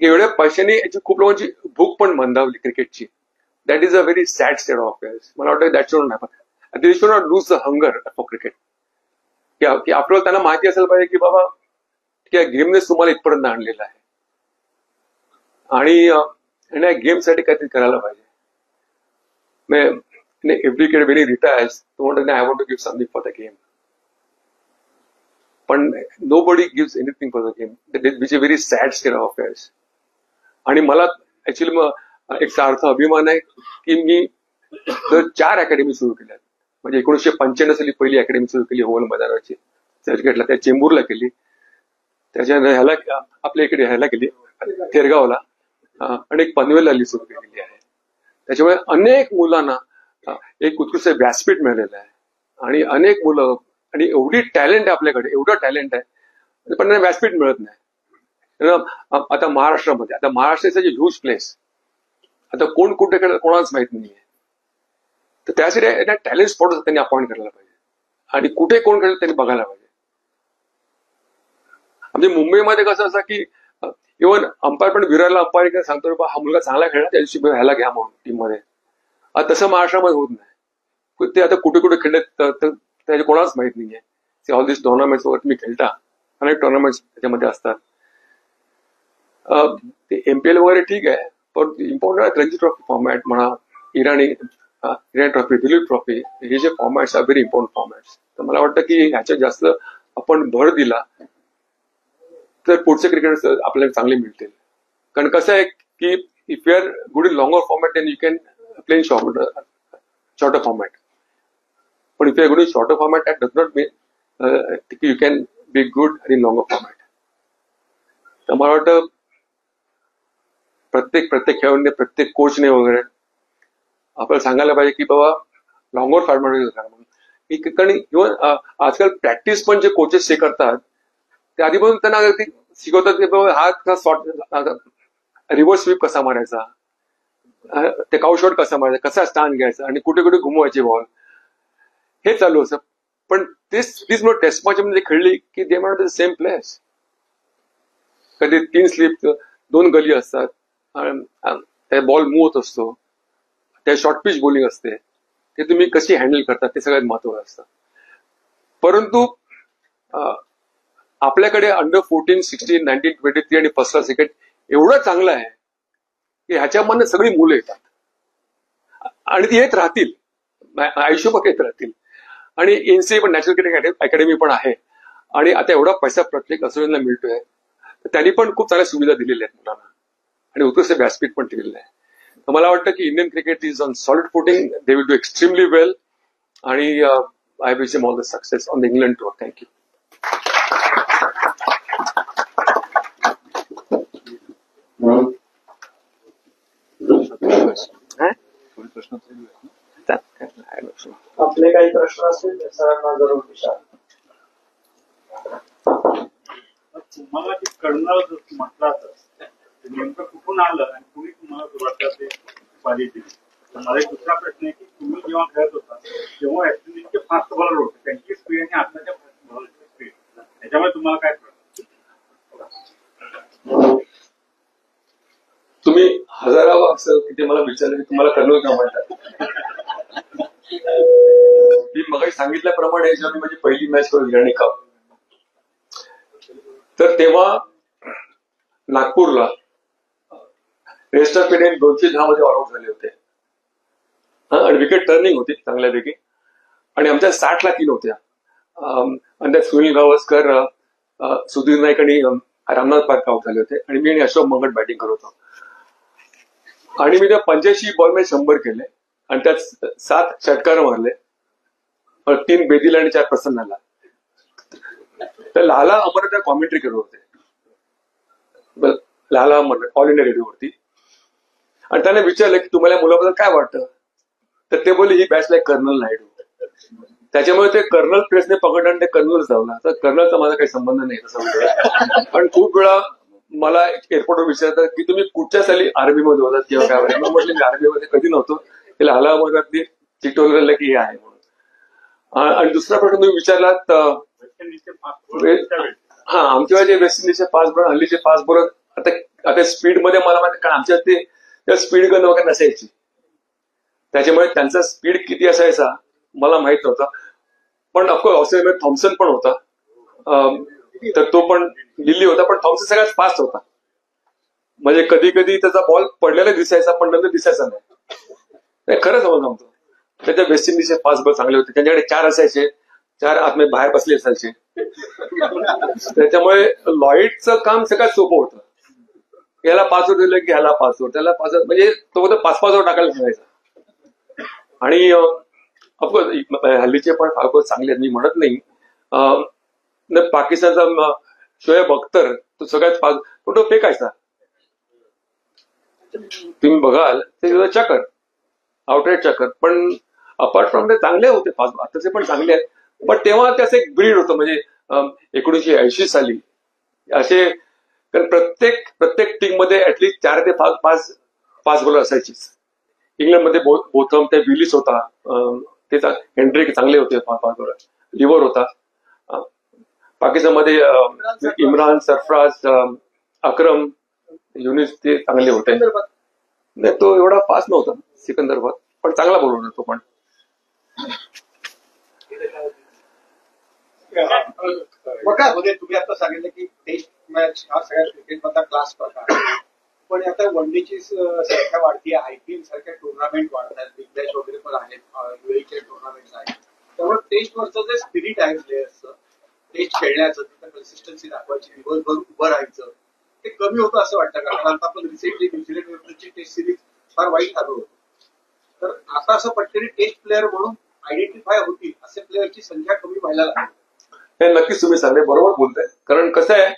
[SPEAKER 4] एवढ्या पैशाने याची खूप लोकांची भूक पण मंदावली क्रिकेटची. That is a very sad state of affairs. मला वाटतं that should not happen. They should not lose the hunger for cricket. की आपल्याला त्यांना माहिती असेल पाहिजे की बाबा या गेमनेच तुम्हाला इथपर्यंत आणलेलं आहे आणि या गेमसाठी काहीतरी करायला पाहिजे. एव्हरी क्रिकेट व्हेरी रिटायर्स तो म्हणतो I want to give something for the game, पण nobody gives anything for the game, which a very sad state of affairs. आणि मला ऍक्च्युली एक सार्थ अभिमान आहे की मी 4 अकॅडमी सुरू केल्या. म्हणजे 1995 साली पहिली अकॅडमी सुरू केली ओव्हल मैदानाची चर्चगेटला, त्या चेंबूरला केली, त्याच्या आपल्या इकडे ह्याला केली थेरगावला, आणि एक पनवेल हल्ली सुरू केलेली आहे. त्याच्यामुळे अनेक मुलांना एक उत्कृष्ट व्यासपीठ मिळालेलं आहे आणि अनेक मुलं आणि एवढी टॅलेंट आहे आपल्याकडे, एवढं टॅलेंट आहे पण त्यांना व्यासपीठ मिळत नाही. आता महाराष्ट्रामध्ये, आता महाराष्ट्राचं जे ह्यूज प्लेस, आता कोण कुठे कोणाच माहित नाहीये. तर त्यासाठी टॅलेंट स्पॉट त्यांनी अपॉइंट करायला पाहिजे आणि कुठे कोण खेळलं त्यांनी बघायला पाहिजे. म्हणजे मुंबईमध्ये कसं असं की इव्हन अंपायर पण विरारला अंपायर सांगतो हा मुलगा चांगला खेळला त्या दिवशी ह्याला घ्या म्हणून टीम मध्ये. तसं महाराष्ट्रामध्ये होत नाही. ते आता कुठे कुठे खेळले त्याचे कोणाच माहित नाहीये. ऑल दिस टुर्नामेंट्स वगैरे तुम्ही खेळता, अनेक टुर्नामेंट्स त्याच्यामध्ये असतात. ते MPL वगैरे ठीक आहे, पण इम्पॉर्टंट रणजी ट्रॉफी फॉर्मॅट म्हणा, इराणी ट्रॉफी, दिलीप ट्रॉफी, हे जे formats are very important formats. तर मला वाटतं की ह्याच्यात जास्त आपण भर दिला तर पुढचे क्रिकेट आपल्याला चांगले मिळतील. कारण कसं आहे की if you are good in longer format then you can play in shorter format. पण if you are good in shorter format that does not mean you can be good in longer format. तर मला वाटतं प्रत्येक खेळाडूने, प्रत्येक कोचने वगैरे आपल्याला सांगायला पाहिजे की बाबा लॉंगर फॉर्मॅट म्हणून. कारण इव्हन आजकाल प्रॅक्टिस पण जे कोचेस हे करतात ते आधीपासून त्यांना ते शिकवतात की बाबा हा कसा रिव्हर्स स्वीप कसा मारायचा, ते काउ शॉट कसा मारायचा, कसा स्टॅन घ्यायचा आणि कुठे कुठे घुमवायचे बॉल, हे चालू असतं. पण तीच मग टेस्ट मॅच मध्ये खेळली की they not the same place. कधी 3 स्लिप, 2 गली असतात, त्या बॉल मूव्ह होत असतो, त्या शॉर्ट पिच बॉलिंग असते, ते तुम्ही कशी हँडल करतात ते सगळ्यात महत्वाचं असतं. परंतु आपल्याकडे अंडर 14, 16, 19, 23 आणि फर्स्ट क्लास क्रिकेट एवढं चांगलं आहे की ह्याच्यामधनं सगळी मुलं येतात आणि ती येत राहतील, आयुष्यभर येत राहतील. आणि NCA पण, नॅशनल क्रिकेट अकॅडमी पण आहे आणि आता एवढा पैसा प्रत्येक असोसिएशनला मिळतोय, त्यांनी पण खूप चांगल्या सुविधा दिलेल्या आहेत मुलांना आणि उत्कृष्ट व्यासपीठ पण दिलेलं आहे. तर मला वाटतं की Indian cricket is on solid footing, they will do extremely well आणि I wish them all the success on the England tour. Thank you.
[SPEAKER 3] आपले काही प्रश्न असतील तर सरांना जरूर विचारा.
[SPEAKER 5] तुम्हाला ते कर्नल म्हटलं नेमकं कुठून आलं आणि कुणी तुम्हाला सुरुवात ते उपाधी दिली? मला एक दुसरा प्रश्न आहे की तुम्ही जेव्हा खेळत होता तेव्हा ऍक्च्युली फास्ट बॉलर होते, त्यांची स्पीड आणि आताच्या बॉलरची स्पीड, त्याच्यामुळे तुम्हाला काय
[SPEAKER 4] तुम्ही हजारावा असेल की ते मला विचारलं की तुम्हाला कर्नल का म्हणतात. मी मगाशी सांगितल्याप्रमाणे जेव्हा मी माझी पहिली मॅच करून इराणी कप, तर तेव्हा नागपूरला रेस्ट ऑफ इंडियन 210 मध्ये ऑल आउट झाले होते आणि विकेट टर्निंग होती चांगल्यापैकी आणि आमच्या 60ला 3 होत्या. आणि त्यात सुनील गावस्कर, सुधीर नाईक आणि रामनाथ पार्क आउट झाले होते आणि मी आणि अशोक मंगट बॅटिंग करत होतो आणि मी त्या 85 बॉलमध्ये 100 केले आणि त्यात 7 षटकार मारले, 3 बेदिल आणि 4 प्रसन्नाला. तर लाला अमर त्या कॉमेंट्री करत होते, लाला अमर ऑल इंडिया रेडिओवरती, आणि त्याने विचारलं की तुम्हाला मुलाबद्दल काय वाटतं, तर ते बोलले ही बॅच लाईक कर्नल नायडू. त्याच्यामुळे ते कर्नल प्रेसने पकडलं आणि ते कर्नल धावला. तर कर्नलचा माझा काही संबंध नाही तसा. पण खूप वेळा मला एअरपोर्टवर विचारतात की तुम्ही कुठच्या साली आर्मीमध्ये होतात किंवा काय, म्हटलं मी आर्मीमध्ये कधी नव्हतो, त्याला आला अमरनाथनी चिटवलेलं की हे आहे म्हणून. आणि दुसरा प्रश्न तुम्ही विचारलात, हा आमच्या जे वेस्ट इंडिजचे फास्ट बॉलर, हल्लीचे फास्ट बॉलर आता स्पीडमध्ये मला माहिती, कारण आमच्या ते स्पीड गन वगैरे नसायची, त्याच्यामुळे त्यांचा स्पीड किती असायचा मला माहित नव्हता. पण ऑफकोर्स ऑस्ट्रेलियामध्ये थॉम्सन पण होता, तर तो पण दिल्ली होता, पण थॉम्सन सगळ्यात फास्ट होता. म्हणजे कधी कधी त्याचा बॉल पडलेला दिसायचा पण नंतर दिसायचा नाही. खरंच सांगतो, त्याच्या वेस्ट इंडिजचे फास्ट बॉल चांगले होते, त्यांच्याकडे 4 असायचे, 4 आतमध्ये बाहेर बसले असायचे. त्याच्यामुळे लॉईडचं काम सगळ्यात सोपं होतं. याला 5 ओव्हर दिलं की ह्याला 5 ओव्हर, त्याला 5 ओव्हर, म्हणजे तो 5-5 ओव्हर टाकायला सांगायचा. आणि ऑफकोर्स हल्लीचे पण ऑफकोर्स चांगले आहेत, मी म्हणत नाही. पाकिस्तानचा शोएब अख्तर तो सगळ्यात फास्ट, पण तो फेकायचा. तुम्ही बघाल ते चक्कर, आउटराईट चक्कर. पण अपार्ट फ्रॉम ते चांगले होते फास्ट, आताचे पण चांगले आहेत. पण तेव्हा त्याचं एक ब्रीड होतं, म्हणजे 1980 साली असे प्रत्येक टीम मध्ये ऍटलीस्ट 4 ते 5 फास्ट बॉलर असायचीच. इंग्लंडमध्ये बोथम, ते विलिस होता, ते हेनड्रिक चांगले होते फास्ट बॉलर, लिव्हर होता. पाकिस्तानमध्ये इम्रान, सरफराज, अक्रम, युनिस ते चांगले होते. नाही तो एवढा फास्ट नव्हता सिकंदराबाद, पण चांगला बॉलर होता तो पण.
[SPEAKER 6] बघा म्हणजे तुम्ही आता सांगितलं की टेस्ट मॅच हा सगळ्या क्रिकेटमधला क्लास प्रकार आहे. पण आता वन डेची संख्या वाढती आहे, IPL सारख्या टुर्नामेंट वाढतात, बिग बॅश वगैरे पण आहेत, UAE टुर्नामेंट आहेत. त्यामुळे टेस्टवरचं जे स्पिरिट आहे प्लेयर्सचं, टेस्ट खेळण्याचं, तिथं कन्सिस्टन्सी दाखवायची, दिवसभर उभं राहायचं, ते कमी होतं असं वाटतं का? कारण आता आपण रिसेंटली न्यूझीलंड विरुद्धची टेस्ट सिरीज फार वाईट आलो होतो. तर आता असं पटकन टेस्ट प्लेअर म्हणून आयडेंटिफाय होतील असे प्लेअरची संख्या कमी व्हायला लागली.
[SPEAKER 4] हे नक्कीच तुम्ही सांगले, बरोबर बोलताय. कारण कसं आहे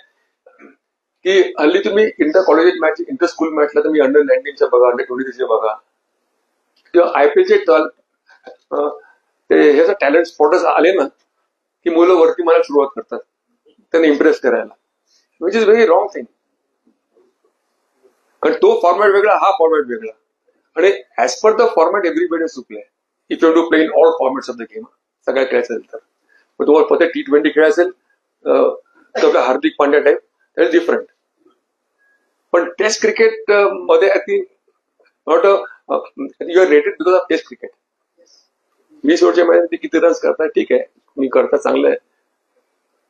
[SPEAKER 4] की हल्ली तुम्ही inter college match, inter school मॅचला तुम्ही अंडर-19च्या बघा, अंडर-23च्या बघा, किंवा IPLचे ते हे टॅलेंट स्पॉटर्स आले ना की मुलं वरती मला सुरुवात करतात त्यांना इम्प्रेस करायला, which is very wrong thing. कारण तो फॉर्मॅट वेगळा, हा फॉर्मॅट वेगळा, आणि as per the format everybody सुकले. If you to play in all formats of the game, सगळ्या खेळायचं असेल तर पण तुम्हाला फक्त T20 खेळ असेल तर Hardik Pandya type, that is different. पण टेस्ट क्रिकेट मध्ये I think not you are rated because of test cricket. 20 ओव्हरच्या मॅच किती रन्स करताय, ठीक आहे, मी करता चांगलं आहे.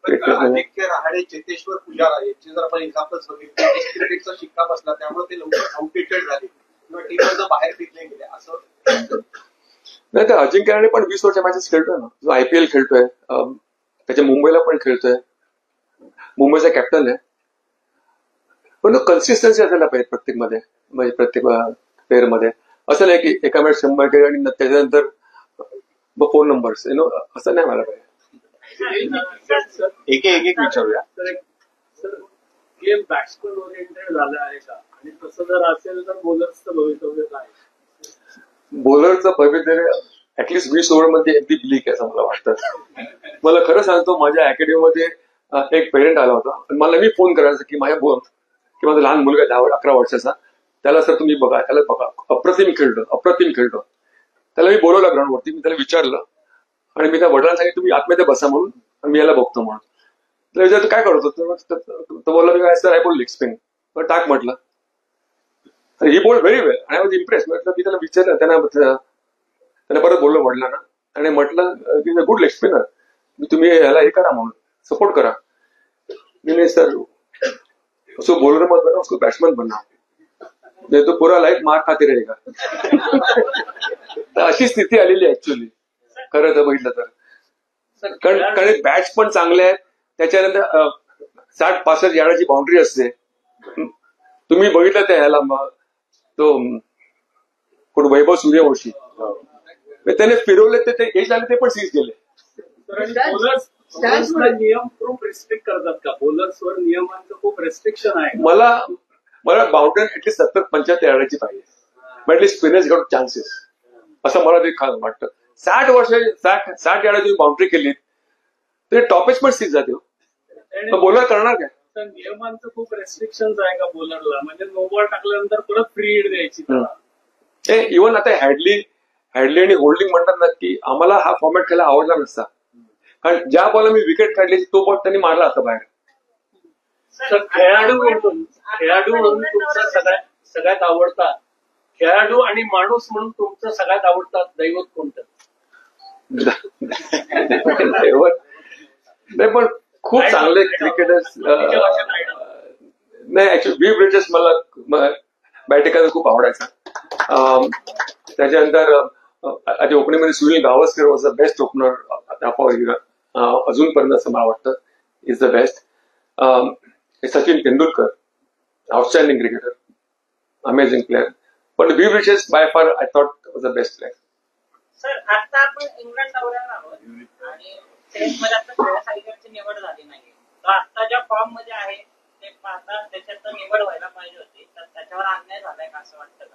[SPEAKER 6] आदित्य रहाणे, चेतेश्वर पुजारा यांचे जर आपण एक्झाम्पल्स बघितले, टेस्ट क्रिकेटचा शिक्का बसला, त्यामुळे ते लवकर आउटडेटेड झाले किंवा टीममधून बाहेर फेकले गेले असं.
[SPEAKER 4] नाही तर अजिंक्य रहाणे पण 20 ओव्हरच्या मॅचेस खेळतोय ना, जो IPL खेळतोय, त्याच्या मुंबईला पण खेळतोय, मुंबईचा कॅप्टन आहे. पण तो कन्सिस्टन्सी असायला पाहिजे प्रत्येक मध्ये, म्हणजे प्रत्येक प्लेअर मध्ये. असं नाही की एका मॅच 100 केले आणि त्याच्यानंतर 4 नंबर्स, असं नाही व्हायला पाहिजे.
[SPEAKER 7] एक विचारूया.
[SPEAKER 5] गेम बॅट्समन ओरिएंटेड झालं आहे का, आणि तसं जर असेल तर बॉलर्सचं भवितव्य काय?
[SPEAKER 4] बॉलरचं भवितव्य ऍटलीस्ट 20 ओव्हरमध्ये अगदी ब्लीक आहे असं मला वाटतं. मला खरं सांगतो, माझ्या अकॅडमीमध्ये एक पेरेंट आला होता आणि मला मी फोन करायचा की माझा लहान मुलगा 10-11 वर्षाचा, त्याला सर तुम्ही बघा, त्याला बघा, अप्रतिम खेळतो. त्याला मी बोलवलं ग्राउंडवरती, मी त्याला विचारलं आणि मी त्या वडिलांना सांगितलं तुम्ही आतमध्ये बसा म्हणून, मी याला बघतो म्हणून. त्याला विचारतो काय करतो, तो बोलला मी काय सर आय बोल लेग स्पिन, टाक म्हटलं. ही बोल्ड व्हेरी वेल आणि आय वॉज इम्प्रेस. म्हटलं मी त्याला विचारलं, त्याने परत बोललो वडिलांना आणि म्हटलं की गुड लेग स्पिनर, तुम्ही याला हे करा म्हणून, सपोर्ट करा. मी सर उसको बॉलर मत बना, उसको बैट्समैन बनना, नहीं तो पूरा लाईफ मार खाते रहेगा. तर अशी स्थिती आलेली आहे ऍक्च्युअली खरं तर बघितलं तर. कारण बॅट्स पण चांगले आहेत, त्याच्यानंतर 60-65 यार्डाची बाउंड्री असते. तुम्ही बघितलं त्या ह्याला तो वैभव सूर्यवंशी, त्याने फिरवले ते एज आले ते पण सीज गेले.
[SPEAKER 5] बॉलर्सला नियम खूप रिस्ट्रिक्ट करतात का? बॉलर्सवर नियमांचं खूप रेस्ट्रिक्शन आहे.
[SPEAKER 4] मला बाउंड्री ऍटलीस्ट 70-75 यार्डाची पाहिजे, ऍटलीस्ट स्पिनर्स गॉट चान्सेस, असं मला ते वाटतं. 60 यार्ड तुम्ही बाउंड्री केली तर टॉपेज पण सीज जाते. बॉलर करणार काय?
[SPEAKER 5] नियमांचं खूप रेस्ट्रिक्शन आहे का बॉलरला? म्हणजे नो बॉल टाकल्यानंतर परत फ्री हिट द्यायची.
[SPEAKER 4] इव्हन आता हॅडली आणि होल्डिंग म्हणतात ना की आम्हाला हा फॉर्मॅट खेळायला आवडला नसता, कारण ज्या बॉलला मी विकेट काढली तो बॉल त्यांनी मारला असता बाहेर.
[SPEAKER 5] खेळाडू म्हणून तुमचा सगळ्यात आवडता खेळाडू आणि माणूस म्हणून तुमचं सगळ्यात आवडता दैवत कोणतं?
[SPEAKER 4] नाही पण खूप चांगले क्रिकेटर्स नाही. ऍक्च्युअली व्ही ब्रिजेस मला बॅटिंग करायला खूप आवडायचा. त्याच्यानंतर आधी ओपनिंगमध्ये Sunil Gavaskar was the best opener अजूनपर्यंत असं मला वाटतं, is the best. Sachin Tendulkar outstanding cricketer, amazing player. पण व्ही ब्रिजेस by far I thought was the best player.
[SPEAKER 8] Sir आता आपण इंग्लंड दौऱ्यावर आहोत आणि टेस्टमध्ये आता खेळासाठीची निवड झाली नाहीये, तर आता ज्या फॉर्म मध्ये आहे ते पाहता त्याच्यात निवड व्हायला पाहिजे होती, तर त्याच्यावर अन्याय झालाय का असं वाटतं का?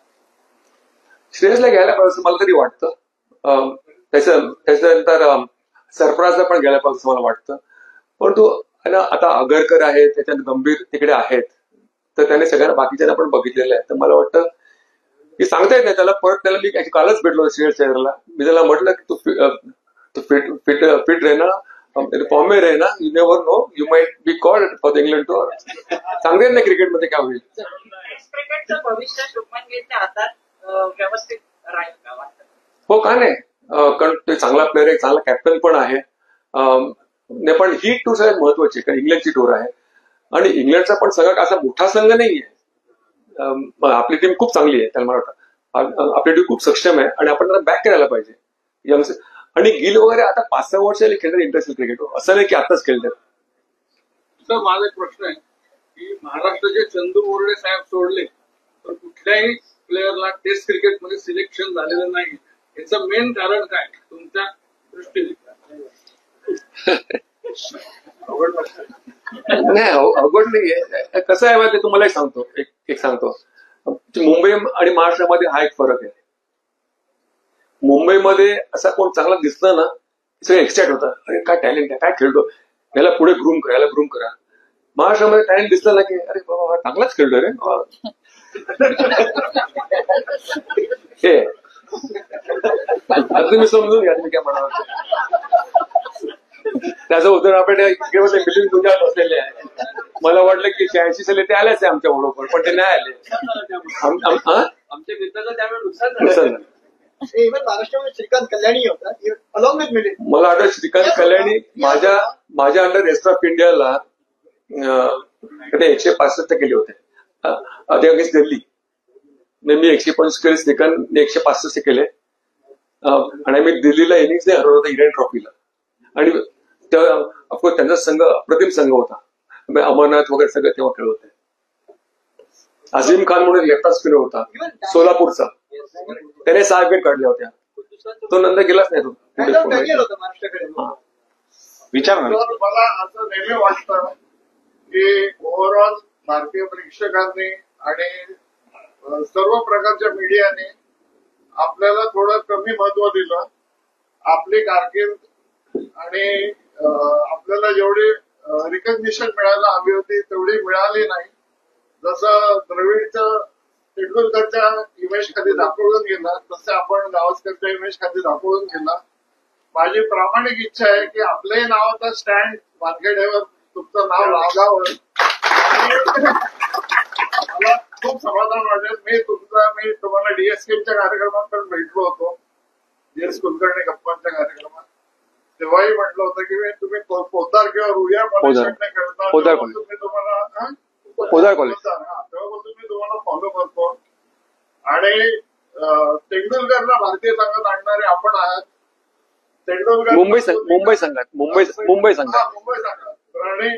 [SPEAKER 4] श्रेयसला घ्यायला पाहिजे असं मला तरी वाटतं. त्याच्यानंतर सरफराजला पण घ्यायला पाहिजे असं मला वाटतं. परंतु आता अगरकर आहे, त्याच्यानंतर गंभीर तिकडे आहेत, तर त्याने सगळ्यांना बाकीच्यांना पण बघितलेलं आहे. तर मला वाटतं की सांगता येत नाही त्याला. परत त्याला मी कालच भेटलो श्रेयस अय्यरला, मी त्याला म्हटलं की तू फिट रहना, फॉर्म में रहना, you never know, you might be called for the England tour. सांगता येत नाही क्रिकेटमध्ये काय होईल.
[SPEAKER 8] क्रिकेटचं भविष्य शुभमन गिलच्या हातात व्यवस्थित राहील का वाटतं?
[SPEAKER 4] हो, का नाही, कारण ते चांगला प्लेअर आहे, चांगला कॅप्टन पण आहे. नाही, पण ही टूर सगळ्यात महत्वाची आहे, कारण इंग्लंडची टूर आहे आणि इंग्लंडचा पण संघ असा मोठा संघ नाहीये. आपली टीम खूप चांगली आहे, त्याला मला वाटतं आपली टीम खूप सक्षम आहे आणि आपण त्याला बॅक करायला पाहिजे. यंग आणि गिल वगैरे आता 5-6 वर्षांनी खेळतात इंटरनॅशनल क्रिकेट, असं नाही की आताच खेळतात.
[SPEAKER 7] तर माझा एक प्रश्न आहे की महाराष्ट्राचे चंदू बोर्डे साहेब सोडले तर कुठल्याही प्लेअरला टेस्ट क्रिकेटमध्ये सिलेक्शन झालेलं नाही. याचं मेन कारण काय तुमच्या दृष्टीने?
[SPEAKER 4] नाही, अवघड नाहीये. कसं आहे माहिती, तुम्हाला एक सांगतो. मुंबई आणि महाराष्ट्रामध्ये हा एक फरक आहे. मुंबईमध्ये असा कोण चांगला दिसला ना सगळे एक्साइट होतात, अरे काय टॅलेंट आहे, काय खेळतो, याला पुढे ग्रूम करा, याला ग्रूम करा. महाराष्ट्रामध्ये टॅलेंट दिसला ना की अरे बाबा हा चांगलाच खेळतोय रे. हे आता तुम्ही समजून घ्या तुम्ही काय म्हणाल. त्याचं उदाहरण आपल्या मिलिंद गुंजाळ बसलेले आहे. मला वाटलं की 86 साली ते आलेच आहे आमच्या बरोबर, पण ते नाही आले.
[SPEAKER 7] आमच्या मित्राचं त्यावेळेस नुकसान झालं.
[SPEAKER 6] इव्हन महाराष्ट्रामध्ये श्रीकांत कल्याणी होता अलॉंग विथ मिलिंद.
[SPEAKER 4] मला वाटतं श्रीकांत कल्याणी माझ्या अंडर रेस्ट ऑफ इंडियाला 165 केले होते अगेन्स्ट दिल्ली. मी 125 केले, श्रीकांत 165 केले आणि मी दिल्लीला इनिंग्स नाही हरवलं होतं इराण ट्रॉफीला. आणि ऑफकोर्स त्यांचा संघ अप्रतिम संघ होता, अमरनाथ वगैरे सगळे तेव्हा खेळ होते. अझीम खान म्हणून लेफ्ट स्पिनर होता सोलापूरचा, त्याने 6 विकेट काढल्या होत्या. तो नंतर गेलाच नाही. तो
[SPEAKER 2] विचार ना.
[SPEAKER 5] मला असं नेहमी वाटतं की ओव्हरऑल भारतीय प्रेक्षकांनी आणि सर्व प्रकारच्या मीडियाने आपल्याला थोडं कमी महत्व दिलं. आपली कारकीर्द आणि आपल्याला जेवढी रिकग्निशन मिळायला हवी होती तेवढी मिळाली नाही. जसं द्रविडचं तेंडुलकरच्या इमेज खाली दाखवून गेला तसे आपण गावस्करच्या इमेज खाली दाखवून गेला. माझी प्रामाणिक इच्छा आहे की आपल्याही नावाचा स्टँड वानखेडेवर तुमचं नाव लागावं. मला खूप समाधान वाटेल. मी तुम्हाला डीएसकेच्या कार्यक्रमात पण भेटलो होतो, डीएस कुलकर्णी गप्पांच्या कार्यक्रमात. तेव्हाही म्हटलं होतं की तुम्ही पोद्दार किंवा रुया कॉलेज खेळता, तुम्ही तुम्हाला तेव्हापासून मी तुम्हाला फॉलो करतो. आणि तेंडुलकरला भारतीय संघात आणणारे आपण आहात. तेंडुलकर
[SPEAKER 4] मुंबई संघात
[SPEAKER 5] आणि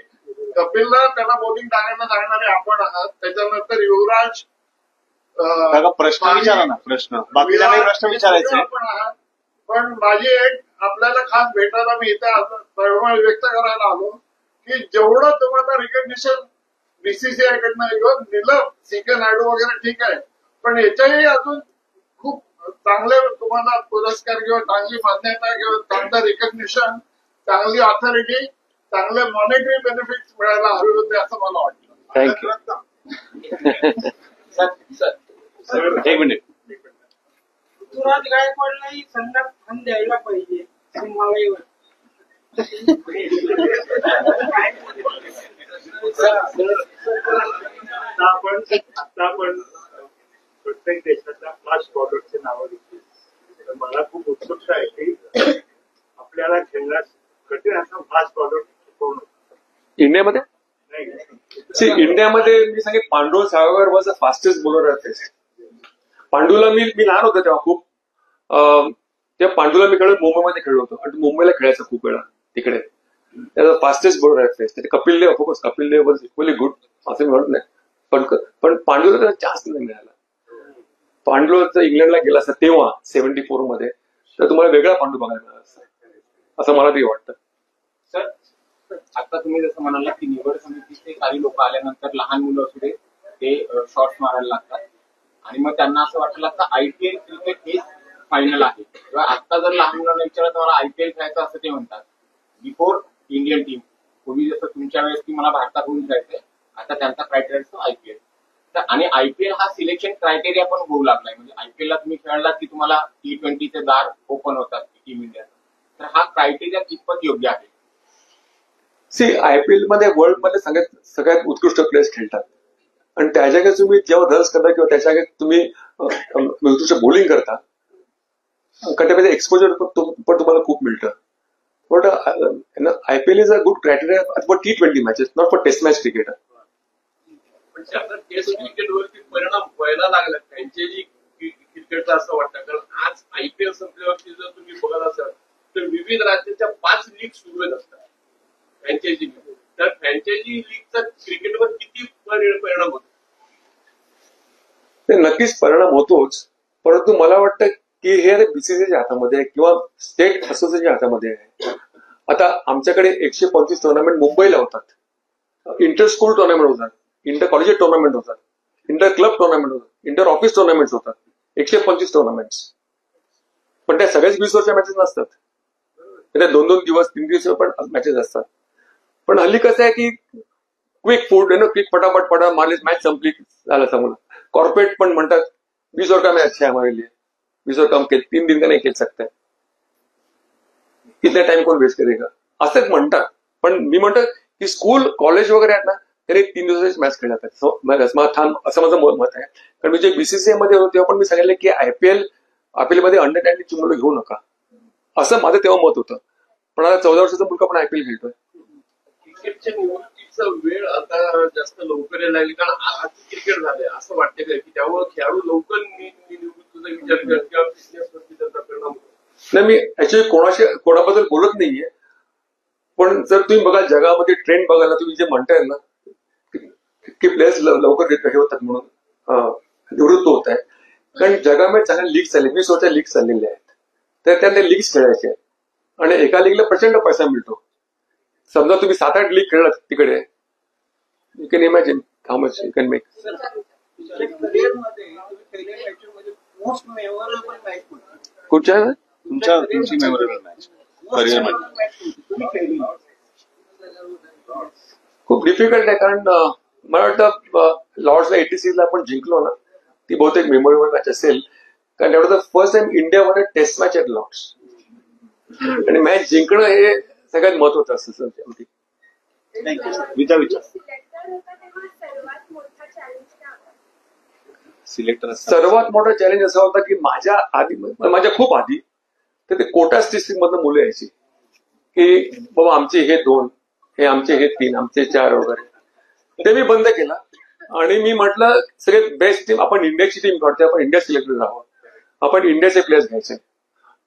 [SPEAKER 5] कपिलला त्यांना बॉलिंग टाकायला सांगणारे आपण आहात. त्याच्यानंतर युवराज
[SPEAKER 2] प्रश्न विचारा ना. बाकीला नाही प्रश्न विचारायचे
[SPEAKER 5] आपण आहात. पण माझी एक आपल्याला खास भेटायला मी इथे व्यक्त करायला आलो की जेवढं तुम्हाला रिकग्निशन बीसीसीआय कडनं किंवा नीलम सीके नायडू वगैरे ठीक आहे, पण याच्याही अजून खूप चांगले तुम्हाला पुरस्कार किंवा चांगली मान्यता किंवा चांगलं रिकग्निशन, चांगली ऑथॉरिटी, चांगले मॉनिटरी बेनिफिट्स मिळायला हवे होते असं मला वाटतं.
[SPEAKER 4] थँक्यू.
[SPEAKER 2] एक मिनिट.
[SPEAKER 8] ऋतुराज गायकवाडलाही संघात स्थान द्यायला पाहिजे असं मलाही वाटतं.
[SPEAKER 5] आपण प्रत्येक देशाच्या फास्ट बॉलरचे नावं घेतली, तर मला खूप उत्सुकता आहे की आपल्याला खेळण्यास कठीण असा फास्ट बॉलर कोण
[SPEAKER 4] इंडियामध्ये
[SPEAKER 5] नाही.
[SPEAKER 4] इंडियामध्ये मी सांगेन Pandurang Savarkar was the fastest bowler of this. पांडूला मी लहान होतो तेव्हा खूप, तेव्हा पांडूला मी खेळत मुंबईमध्ये खेळलो होतो आणि मुंबईला खेळायचा खूप वेळा तिकडे. त्याचा फास्टेस्ट बॉलर आहे face. Kapil Dev, of course Kapil Dev was equally good असं मी म्हणत नाही, पण पांडूला त्याला चान्स नाही मिळाला. पांडू जर इंग्लंडला गेला असता तेव्हा 74 मध्ये, तर तुम्हाला वेगळा पांडू बघायला मिळाला असता असं मला तरी वाटतं.
[SPEAKER 9] सर, आता तुम्ही जसं म्हणाला की निवड समितीचे काही लोक आल्यानंतर लहान मुलं असू दे ते शॉट्स मारायला लागतात आणि मग त्यांना असं वाटायला लागतं आयपीएल क्रिकेट हे फायनल आहे. किंवा आता जर लहान मुलांना विचारलं तर मला आयपीएल खेळायचं असं ते म्हणतात. बिफोर इंडियन टीम, पूर्वी जसं तुमच्या वेळेस की मला भारतातून जायचंय, आता त्यांचा क्रायटेरिया आयपीएल. आणि आयपीएल हा सिलेक्शन क्रायटेरिया पण होऊ लागलाय. म्हणजे आयपीएलला तुम्ही खेळला की तुम्हाला T20चे दार ओपन होतात टीम इंडियाचं. तर हा क्रायटेरिया कितपत योग्य आहे?
[SPEAKER 4] आयपीएल मध्ये वर्ल्ड मध्ये सगळ्यात उत्कृष्ट प्लेयर्स खेळतात आणि त्या जागेत तुम्ही जेव्हा रन्स करता किंवा त्या जागेत तुम्ही उत्कृष्ट बॉलिंग करता, कारण एक्सपोजर पण तुम्हाला खूप मिळतं. But IPL is a good criteria for T20 matches, not for Test match cricket.
[SPEAKER 7] म्हणजे आता टेस्ट क्रिकेटवरती परिणाम व्हायला लागला फ्रँचायझी क्रिकेटचा असं वाटतं. कारण आज IPL संपल्यावरती जर तुम्ही बघत असाल तर विविध राज्याच्या 5 लीग सुरू आहेत असतात फ्रँचायझी. तर फ्रँचायझी लीगचा क्रिकेटवर किती परिणाम होतो?
[SPEAKER 4] ते नक्कीच परिणाम होतोच, परंतु मला वाटतं की हे BCCIच्या हातामध्ये आहे किंवा स्टेट असोसिएशनच्या हातामध्ये आहे. आता आमच्याकडे 125 टुर्नामेंट मुंबईला होतात, इंटर स्कूल टुर्नामेंट होतात, इंटर कॉलेज टुर्नामेंट होतात, इंटर क्लब टुर्नामेंट होतात, इंटर ऑफिस टुर्नामेंट होतात, 125 टुर्नामेंट्स. पण त्या सगळ्याच 20 ओव्हरच्या मॅचेस नसतात, त्या 2-2 दिवस 3 दिवस पण मॅचेस असतात. पण हल्ली कसं आहे की क्विक फूड क्विक फटाफट मारली मॅच संपली झालं समोर. कॉर्पोरेट पण म्हणतात 20 ओव्हर का मॅच है हमारे लिए, 20 ओव्हर कम खेल 3 दिन का नहीं खेल सकते, इतने टाइम कोण वेस्ट करेगा असं म्हणतात. पण मी म्हणतो की स्कूल कॉलेज वगैरे आहेत ना तरी 3 दिवसाची मॅच खेळतात असं माझं मत आहे. कारण मी जे BCCI मध्ये होतो तेव्हा पण मी सांगितलं की IPL मध्ये अंडर-19 ची मुलं घेऊ नका असं माझं तेव्हा मत होतं. पण आता 14 वर्षाचा मुलगा पण IPL खेळतोय.
[SPEAKER 7] क्रिकेटच्या निवडणुकीचा वेळ आता जास्त लवकर यायला लागली कारण आज क्रिकेट झालंय असं वाटतं का की त्यामुळे खेळाडू लवकर निवडणुकीचा विचार करतात किंवा बिझनेसवरती त्याचा परिणाम होतो?
[SPEAKER 4] नाही, मी ऍक्च्युली कोणाबद्दल बोलत नाहीये, पण जर तुम्ही बघाल जगामध्ये ट्रेंड बघायला तुम्ही जे म्हणताय ना की प्लेयर्स लवकर हे होतात म्हणून निवृत्त होत आहे. कारण जगामध्ये चांगल्या लीग चालले 20 ओव्हरच्या लीग चाललेल्या आहेत, तर त्या लीग्स खेळायच्या आहेत आणि एका लीगला प्रचंड पैसा मिळतो. समजा तुम्ही 7-8 लीग खेळलात तिकडे, you can imagine how much you can make. कुठच्या
[SPEAKER 10] तुमची मेमोरेबल मॅच करिअरमध्ये?
[SPEAKER 4] खूप डिफिकल्ट आहे, कारण मला वाटतं लॉर्ड्सला 86 ला आपण जिंकलो ना, ती बहुतेक मेमोरेबल मॅच असेल. कारण एवढं फर्स्ट टाइम इंडियामध्ये टेस्ट मॅच आहेत लॉर्ड्स आणि मॅच जिंकणं हे सगळ्यात महत्वाचं असतं. सर्वात मोठा चॅलेंज असा होता की माझ्या खूप आधी तर ते कोटा डिस्ट्रिक्ट मधनं मुलं यायची की बाबा आमचे हे 2, हे आमचे हे 3, आमचे 4 वगैरे. ते मी बंद केलं आणि मी म्हटलं सगळे बेस्ट टीम आपण इंडियाची टीम काढतोय, आपण इंडिया सिलेक्टेड राहावं, आपण इंडियाचे प्लेयर्स घ्यायचे.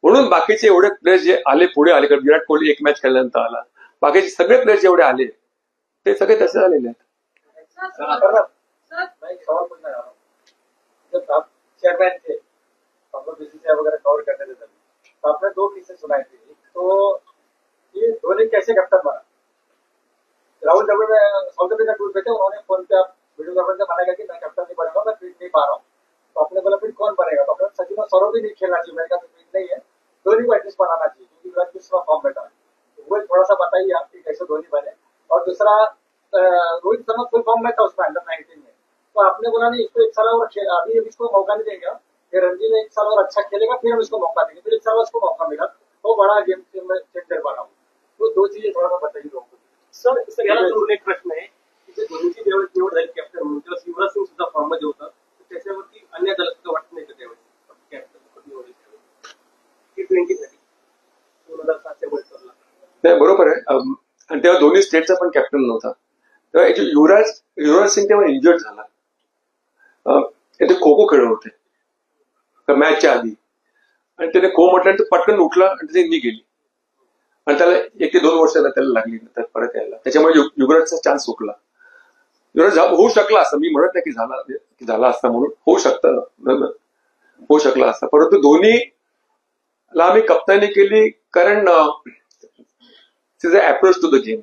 [SPEAKER 4] म्हणून बाकीचे एवढे प्लेयर्स जे आले पुढे आले, कारण विराट कोहली 1 मॅच खेळल्यानंतर आला, बाकीचे सगळे प्लेयर्स जेवढे आले ते सगळे तसे आलेले आहेत.
[SPEAKER 6] चेयरमैन थे हम लोग BCCI वगैरह कवर करने थे तो आपने 2 किस्से सुनाए थे. तो ये धोनी कैसे कैप्टन बना? Rahul Dravid South Africa tour पे थे, उन्होंने फोन पे वीडियोग्राफर से मना किया कि मैं कैप्टन नहीं बनेगा, मैं फिट नहीं पा रहा हूँ. तो आपने बोला फिर कौन बनेगा? तो आपने सचिन और सौरव भी नहीं खेलना चाहिए, मैंने कहा फिट नहीं है, धोनी को एटलीस्ट बनाना चाहिए क्योंकि विराट दूसरा फॉर्म में था. वो थोड़ा सा बताइए आप कि कैसे धोनी बने. और दूसरा रोहित शर्मा फुल फॉर्म में था उसमें अंडर-19 में, तो आपने बोला नहीं इसको 1 साल और अभी इसको मौका नहीं देंगे, फिर रणजी में 1 साल और अच्छा खेलेगा फिर हम इसको मौका देंगे. फिर 1 साल उसको मौका मिला, वो बड़ा गेम चेंजर बना. वो 2 चीजें थोड़ा सा बताइए लोगों को.
[SPEAKER 5] सर याला जोडून एक प्रश्न आहे की धोनीची निवड झाली कॅप्टन म्हणून, तेव्हा युवराज सिंग सुद्धा फॉर्म मध्ये होता, त्याच्यावरती अन्य दलाल सुद्धा वाटत नाही का त्यावेळेस कॅप्टन निवड T20 साठी 2007च्या वर्ल्ड कपला?
[SPEAKER 4] नाही, बरोबर आहे. आणि तेव्हा दोन्ही स्टेटचा पण कॅप्टन नव्हता. तेव्हा युवराज सिंग तेव्हा इंजर्ड झाला. ते खो खो खेळत होते मॅचच्या आधी आणि त्याने खो म्हटल्यानंतर पटकन उठला आणि त्याची नी गेली आणि त्याला 1 ते 2 वर्षाला त्याला लागली नंतर परत यायला. त्याच्यामुळे युवराजचा चान्स सुटला. युवराज होऊ शकला असता, मी म्हणत नाही की झाला असता म्हणून, होऊ शकला असता. परंतु धोनीला आम्ही कप्तानी केली कारण त्याचा अप्रोच टू द गेम,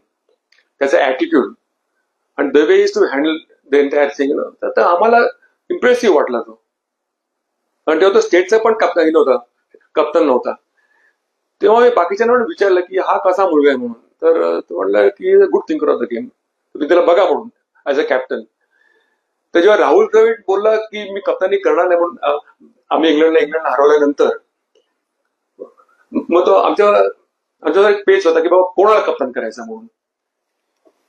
[SPEAKER 4] त्याचा ऍटिट्यूड आणि the way is to handle the entire thing, तर आम्हाला इम्प्रेसिव्ह वाटला तो. आणि तेव्हा तो स्टेटचा पण कप्तान नव्हता. तेव्हा मी बाकीच्यांना विचारलं की हा कसा मुलगा आहे म्हणून, तर तो म्हणला की good thinker of the game, तुम्ही त्याला बघा म्हणून ऍज अ कॅप्टन. तर जेव्हा राहुल द्रविड बोलला की मी कप्तानी करणार नाही म्हणून, आम्ही इंग्लंडला हरवल्यानंतर मग तो आमच्यावर एक पेच होता की बाबा कोणाला कप्तान करायचं म्हणून.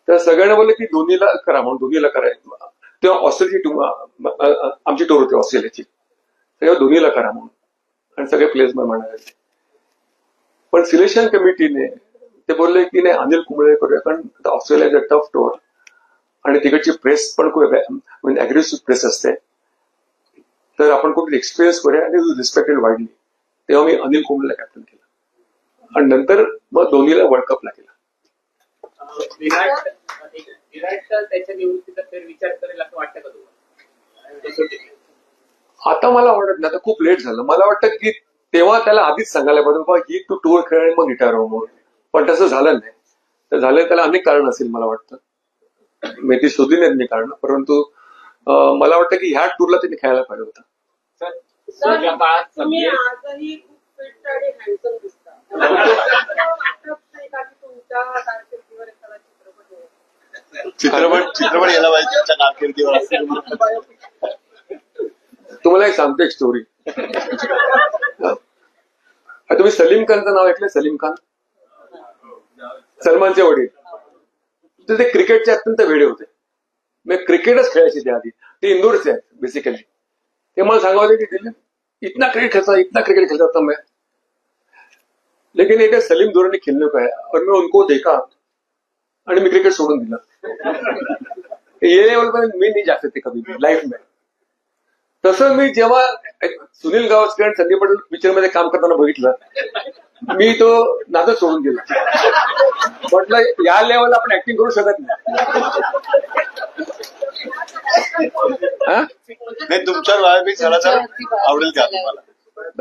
[SPEAKER 4] तर सगळ्यांना बोलले की धोनीला करा म्हणून, धोनीला करायचं. तेव्हा ऑस्ट्रेलियाची आमची टूर होती ऑस्ट्रेलियाची, तेव्हा धोनीला करा म्हणून आणि सगळे प्लेयर्स म्हणाले. पण सिलेक्शन कमिटीने ते बोलले की नाही अनिल कुंबळे करूया, कारण Australia is a tough tour आणि तिकडची प्रेस पण खूप अग्रेसिव्ह प्रेस असते, तर आपण कुठे एक्सपिरियन्स करूया आणि रिस्पेक्टेड वाईडली. तेव्हा मी अनिल कुंबळेला कॅप्टन केलं आणि नंतर मग धोनीला वर्ल्ड कपला केला.
[SPEAKER 9] विराट त्याच्या निवृत्तीचा विचार करेल असं वाटतं का तुम्हाला?
[SPEAKER 4] आता मला वाटत नाही, आता खूप लेट झालं. मला वाटतं की तेव्हा त्याला आधीच सांगायला पाहिजे बाबा ही तू टूर खेळ आणि मग रिटायर हो म्हणून, पण तसं झालं नाही. तर झालं त्याला अनेक कारण असेल मला वाटतं, मी ती शोधली नाहीत मी कारण, परंतु मला वाटतं की ह्या टूरला त्यांनी खेळायला पाहिजे होता.
[SPEAKER 9] या काळात
[SPEAKER 11] तुम्ही आजही खूप फिट आणि हँडसम दिसता. तुमच्या कारकिर्दीवर एखादा
[SPEAKER 10] चित्रपट यायला पाहिजे तुमच्या कारकिर्दीवर असेल.
[SPEAKER 4] तुम्हाला एक सांगतो एक स्टोरी. तुम्ही सलीम खानचं नाव ऐकलं? सलीम खान, सलमानचे वडील, तर ते क्रिकेटचे अत्यंत वेडे होते. मी क्रिकेटच खेळायचे ते आधी. ते इंदोरचे आहेत बेसिकली. ते मला सांगावले की इतना क्रिकेट खेलता था मैं, लेकिन एक सलीम दुरानी खेलने को है और मैं उनको देखा आणि मी क्रिकेट सोडून दिलं. ये लेवल पर मी नहीं जा सकते कभी भी लाईफ में. तसं मी जेव्हा सुनील गावस्कर आणि संदीप पटेल पिक्चर मध्ये काम करताना बघितलं, मी तो नादच सोडून दिला. म्हटलं या लेवल आपण ऍक्टिंग करू शकत
[SPEAKER 10] नाही. तुमच्यावर बायोपिक झाला तर आवडेल का तुम्हाला?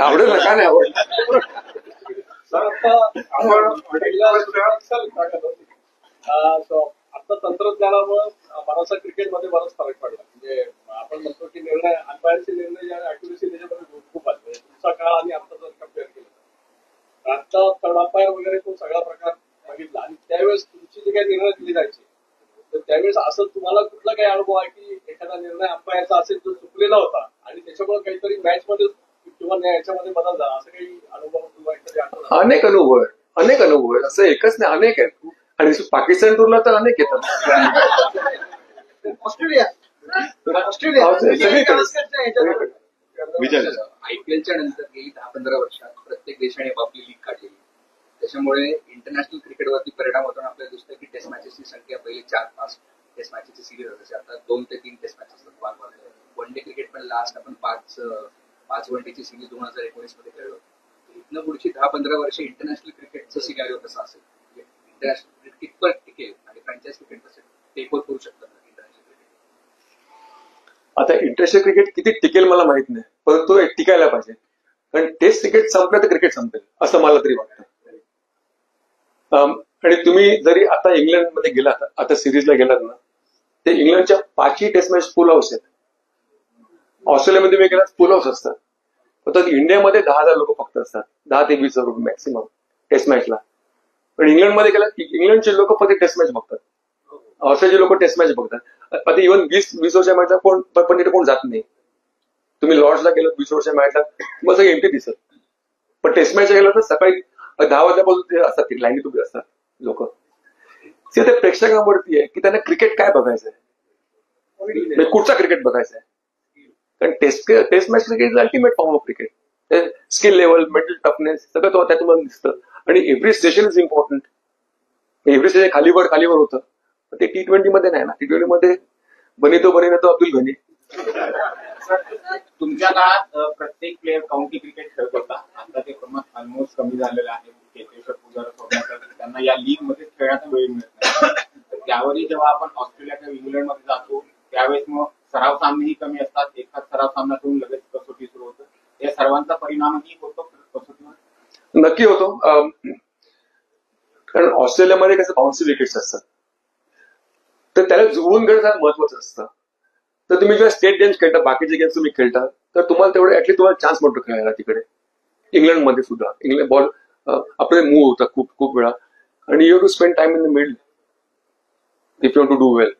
[SPEAKER 4] आवडेल ना, का नाही आवडेल.
[SPEAKER 5] आता तंत्रज्ञानामुळे बराचसा क्रिकेटमध्ये बराच फरक पडला. म्हणजे आपण म्हणतो की निर्णय अंपायरचे निर्णय अॅक्युरेसी त्याच्यामध्ये खूप आले. तुमचा काळ आणि आता जर कम्पेअर केलं, आता थर्ड अंपायर वगैरे तो सगळा प्रकार बघितला आणि त्यावेळेस तुमची जे काही निर्णय दिले जायचे, तर त्यावेळेस असं तुम्हाला कुठला काही अनुभव आहे की एखादा निर्णय अंपायरचा असेल जो चुकलेला होता आणि त्याच्यामुळे काहीतरी मॅच मध्ये किंवा याच्यामध्ये बदल झाला, असं काही अनुभव तुम्हाला?
[SPEAKER 4] अनेक अनुभव आहे. असं एकच नाही, अनेक आहेत. आणि पाकिस्तान टूरला तर अनेक येतात.
[SPEAKER 6] ऑस्ट्रेलिया
[SPEAKER 9] आयपीएलच्या नंतर गेली 10-15 वर्षात प्रत्येक देशाने आपली लीग काढलेली, त्याच्यामुळे इंटरनॅशनल क्रिकेटवरती परिणाम होताना आपल्याला दिसतं की टेस्ट मॅचेसची संख्या पहिले 4-5 टेस्ट मॅचेसची सिरीज असायची, आता 2 ते 3 टेस्ट मॅचेस असतात. वन डे क्रिकेट पण लास्ट आपण 5 वन डेची सिरीज 2019 मध्ये खेळलो. इथनं पुढची 10-15 वर्ष इंटरनॅशनल क्रिकेटचं सिनारिओ कसं असेल, इंटरनॅशनल क्रिकेट कितपत टिकेल आणि फ्रँचाइज क्रिकेट कसं टेक ओव्हर करू शकतात इंटरनॅशनल क्रिकेट?
[SPEAKER 4] आता इंटरनॅशनल क्रिकेट किती टिकेल मला माहित नाही, परंतु टिकायला पाहिजे. कारण टेस्ट क्रिकेट संपलं तर क्रिकेट संपेल असं मला तरी वाटतं. आणि तुम्ही जरी आता इंग्लंडमध्ये गेलात, आता सिरीजला गेलात ना, ते इंग्लंडच्या 5ही टेस्ट मॅच फुल हाऊस आहेत. ऑस्ट्रेलियामध्ये मी गेलात फुल हाऊस असतात. तर इंडियामध्ये 10,000 लोक फक्त असतात, 10 ते 20 मॅक्सिमम टेस्ट मॅचला. पण इंग्लंडमध्ये गेलात, इंग्लंडचे लोक फक्त टेस्ट मॅच बघतात, ऑस्ट्रेलियाचे लोक टेस्ट मॅच बघतात. आता इव्हन 20 वर्षाच्या मॅचला पण तिथे कोण जात नाही. तुम्ही लॉर्ड्सला गेलात 20 वर्षाच्या मॅचला, मग सगळं एमटी दिसत. पण टेस्ट मॅचला गेलात तर सकाळी 10 वाजल्यापासून ते असतात, लाईनीत उभी असतात लोक. ते प्रेक्षकांवरती आहे की त्यांना क्रिकेट काय बघायचं आहे, कुठचा क्रिकेट बघायचा आहे. कारण test match cricket is ultimate form of cricket. Skill level, mental toughness सगळं तो त्यातून दिसतं. आणि every station is important. Every station खालीवर होतं, ते T20 मध्ये नाही ना. T20 मध्ये बनी तो अब्दुल घनी.
[SPEAKER 9] तुमच्या काळात प्रत्येक प्लेअर काउंटी क्रिकेट खेळत होता, आता ते प्रमाण ऑलमोस्ट कमी झालेलं आहे. चेतेश्वर पुजारा त्यांना या लीग मध्ये खेळण्याचा वेळ मिळत नाही. त्यावरही जेव्हा आपण ऑस्ट्रेलिया किंवा इंग्लंडमध्ये जातो त्यावेळेस मग सराव सामनेही कमी असतात. एखाद सराव सामना करून लगेच कसोटी सुरू होतं. या सर्वांचा परिणामही होतो कसोटीवर?
[SPEAKER 4] नक्की होतो. कारण ऑस्ट्रेलियामध्ये कसं बाउन्सी विकेट्स असतात, तर त्याला जुळवून घेणं महत्वाचं असतं. तर तुम्ही जेव्हा स्टेट गेम्स खेळता, बाकीचे गेम्स तुम्ही खेळता, तर तुम्हाला तेवढे ऍटलीस्ट तुम्हाला चान्स मिळतो खेळायला तिकडे. इंग्लंडमध्ये सुद्धा इंग्लंड बॉल आपले मूव्ह होतात खूप वेळा, आणि you to spend time in the middle if you to do well.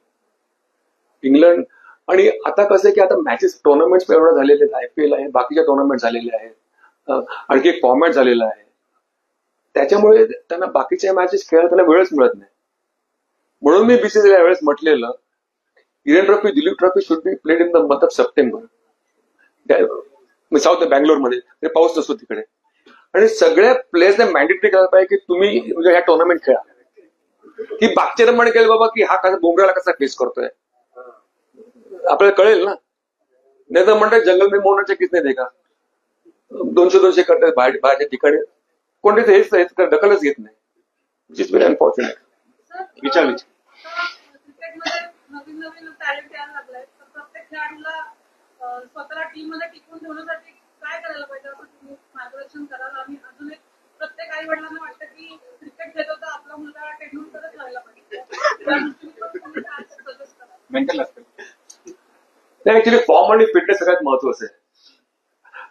[SPEAKER 4] England आणि आता कसं आहे की आता मॅचेस टुर्नामेंट्स एवढं झालेले आहेत, IPL आहे, बाकीच्या टुर्नामेंट झालेले आहेत, आणखी एक फॉर्मॅट झालेला आहे. त्याच्यामुळे त्यांना बाकीच्या मॅचेस खेळायला त्यांना वेळच मिळत नाही. म्हणून मी BCCI वेळेस म्हटलेलं Irani trophy, Duleep trophy should be played in the month of September. South बँगलोरमध्ये पाऊस नसतो तिकडे, आणि सगळ्या प्लेयर्सने मॅन्डेटरी करायला पाहिजे की तुम्ही म्हणजे ह्या टुर्नामेंट खेळा. की बागचे रमण केलं बाबा की हा कसा बुमराला कसा फेस करतोय आपल्याला कळेल ना. नाही तर म्हणतात जंगल में मोहन चकीच नाही देगा, 200 करतात बाहेरच्या ठिकाणी कोणते हेच दखलच घेत नाही. It's very unfortunate. विचार
[SPEAKER 11] क्रिकेटमध्ये नवीन नवीन टॅलेंट यायला लागलाय, तर प्रत्येक खेळाडूला स्वतःला टीम मध्ये टिकवून ठेवण्यासाठी काय करायला पाहिजे असं तुम्ही मार्गदर्शन कराल. आणि अजून एक प्रत्येक आई वडिलांना वाटतं की क्रिकेट खेळतो तर आपला मुलगा टेंडुलकरच राहायला पाहिजे, त्या दृष्टीने तुम्ही काय सजेस्ट कराल.
[SPEAKER 9] मेंटल ऍस्पेक्ट
[SPEAKER 4] नाही, ऍक्च्युली फॉर्म आणि फिटनेस सगळ्यात महत्वाचं आहे.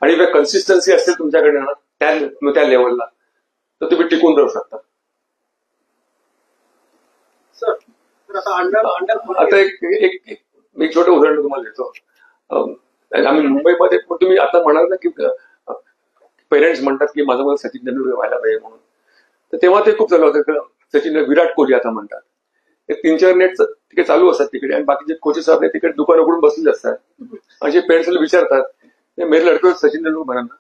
[SPEAKER 4] आणि जर कन्सिस्टन्सी असेल तुमच्याकडे ना त्या लेवलला तर तुम्ही टिकून राहू शकता. आता एक छोटं उदाहरण तुम्हाला देतो. आम्ही मुंबईमध्ये तुम्ही आता म्हणाल ना की पेरेंट्स म्हणतात की माझं मला सचिन तेंडुलकर व्हायला पाहिजे म्हणून, तर तेव्हा ते खूप चालू होतं. सचिन विराट कोहली आता म्हणतात. ते 3-4 नेट तिकडे चालू असतात तिकडे, आणि बाकीचे कोचेस आपले तिकडे दुकान उघडून बसलेले असतात. असे पेरेंट्सला विचारतात मेरे लड़के सचिन तेंदुलकर बनाना,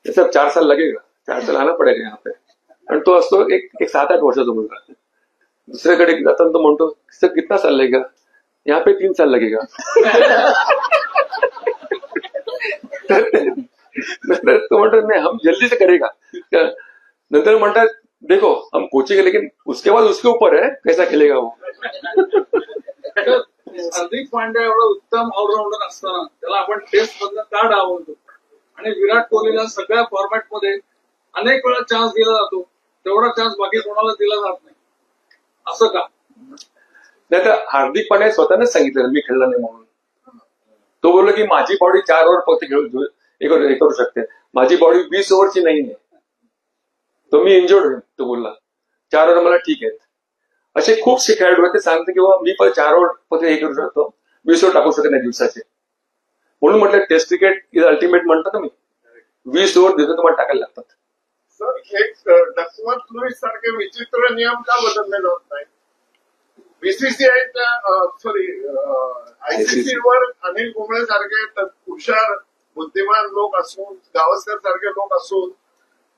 [SPEAKER 4] ते सब 4 साल लगेगा, 4 साल आना पडेगा यहाँ पे. आणि तो असतो एक 7-8 वर्षाचा मुलगा. दुसऱ्याकडे जाताना तो म्हणतो सर कितना साल लगेगा, यहाँ पे 3 साल लगेगा. तो म्हणतो नाही हम जल्दी से करेगा. नंतर म्हणतात देखो हम कोचिंग है लेकिन उसके बाद उसके ऊपर है कैसा खेलेगा वो.
[SPEAKER 7] हार्दिक पांड्या एवढा उत्तम ऑलराऊंडर असताना त्याला आपण टेस्ट मधनं का डावलतो, आणि विराट कोहलीला सगळ्या फॉर्मॅटमध्ये अनेक वेळा चान्स दिला जातो, तेवढा चान्स बाकी कोणाला दिला जात नाही, असं का?
[SPEAKER 4] नाही तर हार्दिक पांड्या स्वतःनेच सांगितलं मी खेळला नाही म्हणून. तो बोलला की माझी बॉडी 4 ओव्हर फक्त हे करू शकते, माझी बॉडी 20 ओव्हरची नाही आहे, तो मी इंजर्ड होईल. तो बोलला 4 ओव्हर मला ठीक आहेत. असे खूपसे खेळाडू आहेत ते सांगते की बाबा मी पण 4 ओव्हर फक्त हे करू शकतो, 20 ओव्हर टाकू शकत नाही दिवसाचे. म्हणून म्हटलं टेस्ट क्रिकेट इज अल्टिमेट म्हणतात मी, 20 ओव्हर दिवसात तुम्हाला टाकायला लागतात.
[SPEAKER 10] सर एक डकवर्थ लुईस सारखे विचित्र नियम का बदललेले होत नाही? बीसीसीआयच्या सॉरी आयसीसीवर अनिल कुंबळे सारखे हुशार बुद्धिमान लोक असून, गावस्कर सारखे लोक असून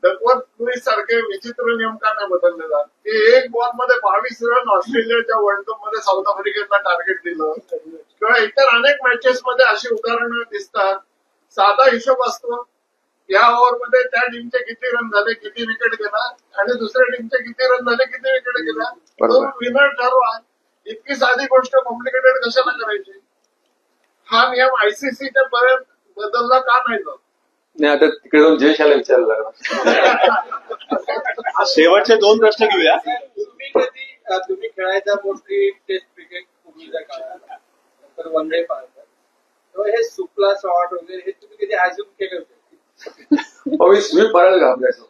[SPEAKER 10] डकवर्थ लुईस सारखे विचित्र नियम का नाही बदलले जात? की एक बॉल मध्ये 22 रन ऑस्ट्रेलियाच्या वर्ल्ड कप मध्ये साऊथ आफ्रिकेला टार्गेट दिलं, किंवा इतर अनेक मॅचेस मध्ये अशी उदाहरणं दिसतात. साधा हिशोब असतो, या ओव्हरमध्ये त्या टीमचे किती रन झाले, किती विकेट गेला, आणि दुसऱ्या टीमचे किती रन झाले, किती विकेट गेला, तो विनर ठरवा. इतकी साधी गोष्ट कॉम्प्लिकेटेड कशाला करायची? हा नियम आयसीसीच्या पर्यंत बदलला का नाही जात?
[SPEAKER 4] नाही आता तिकडे जाऊन जयशाला विचारलं लागणार.
[SPEAKER 10] शेवटचे 2 प्रश्न घेऊया.
[SPEAKER 6] तुम्ही खेळायचा मोस्टली टेस्ट क्रिकेट पूर्वीच्या काळात, नंतर वन डे पाहतात, तेव्हा हे सुपला शॉट वगैरे हे तुम्ही कधी अजून केले होते?
[SPEAKER 4] मी स्वीप मारायला घाबरायचो.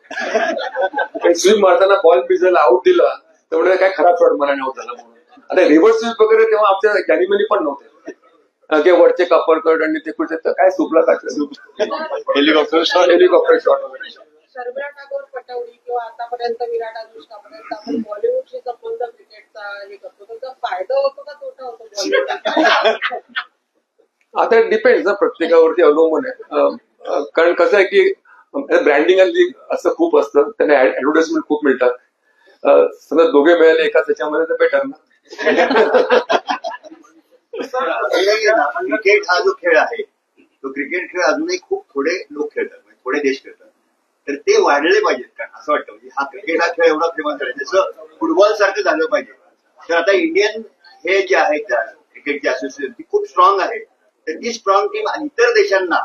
[SPEAKER 4] स्वीप मारताना बॉल भिजला, आउट दिला तेवढं काय खराब शॉट मला नव्हता झाला म्हणून. आता रिव्हर्स स्वीप वगैरे तेव्हा आमच्या कॅनिमनी पण नव्हते, वरचे कपर कट आणि ते कुठे काय सुपला टाकलं, हेलिकॉप्टर शॉट वगैरे.
[SPEAKER 11] शर्मिला टागोर पटौडी किंवा आतापर्यंत विराट अनुष्कापर्यंत आपण बॉलिवूडशी संबंध क्रिकेटचा हे करतो, त्याचा फायदा होतो का तोटा होतो बॉलिवूड?
[SPEAKER 4] आता डिपेंड ना, प्रत्येकावरती अवलंबून आहे. कारण कसं आहे की ब्रँडिंग आणि असं खूप असतं, त्यांना ऍडव्हर्टाइजमेंट खूप मिळतात. समजा दोघे मिळाले एकाच त्याच्यामध्ये तर बेटर ना.
[SPEAKER 12] क्रिकेट हा जो खेळ आहे तो क्रिकेट खेळ अजूनही खूप थोडे लोक खेळतात, म्हणजे थोडे देश खेळतात, तर ते वाढले पाहिजेत का असं वाटतं? म्हणजे हा क्रिकेट हा खेळ एवढा फेमस आहे, जसं फुटबॉल सारखं झालं पाहिजे. तर आता इंडियन हे जे आहे क्रिकेटची असोसिएशन ती खूप स्ट्रॉंग आहे, तर ती स्ट्रॉंग टीम इतर देशांना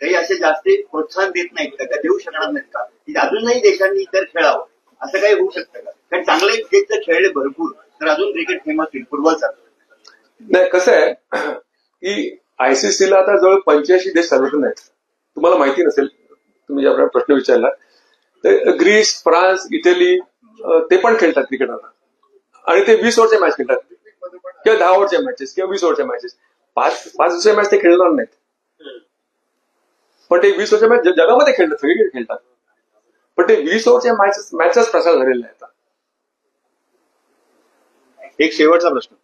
[SPEAKER 12] काही असे जास्त प्रोत्साहन देत नाहीत का, देऊ शकणार नाहीत का, की अजूनही देशांनी इतर खेळावं असं काही होऊ शकतं का? कारण चांगले क्रिकेट जर खेळले भरपूर तर अजून क्रिकेट फेमस होईल फुटबॉल सारखं.
[SPEAKER 4] नाही कसं आहे की आयसीसीला आता जवळ 85 देश चालवत नाहीत. तुम्हाला माहिती नसेल, तुम्ही ज्या प्रश्न विचारला तर ग्रीस, फ्रान्स, इटली ते पण खेळतात क्रिकेट आता, आणि ते 20 ओव्हरच्या मॅच खेळतात, किंवा 10 ओव्हरच्या मॅचेस किंवा 20 ओव्हरच्या मॅचेस. 5 दिवसाच्या मॅच ते खेळणार नाहीत, पण ते 20 ओव्हरच्या मॅच जगामध्ये खेळतात, सगळीकडे खेळतात, पण ते 20 ओव्हरच्या मॅचचाच प्रसार झालेला आहे आता.
[SPEAKER 10] एक शेवटचा प्रश्न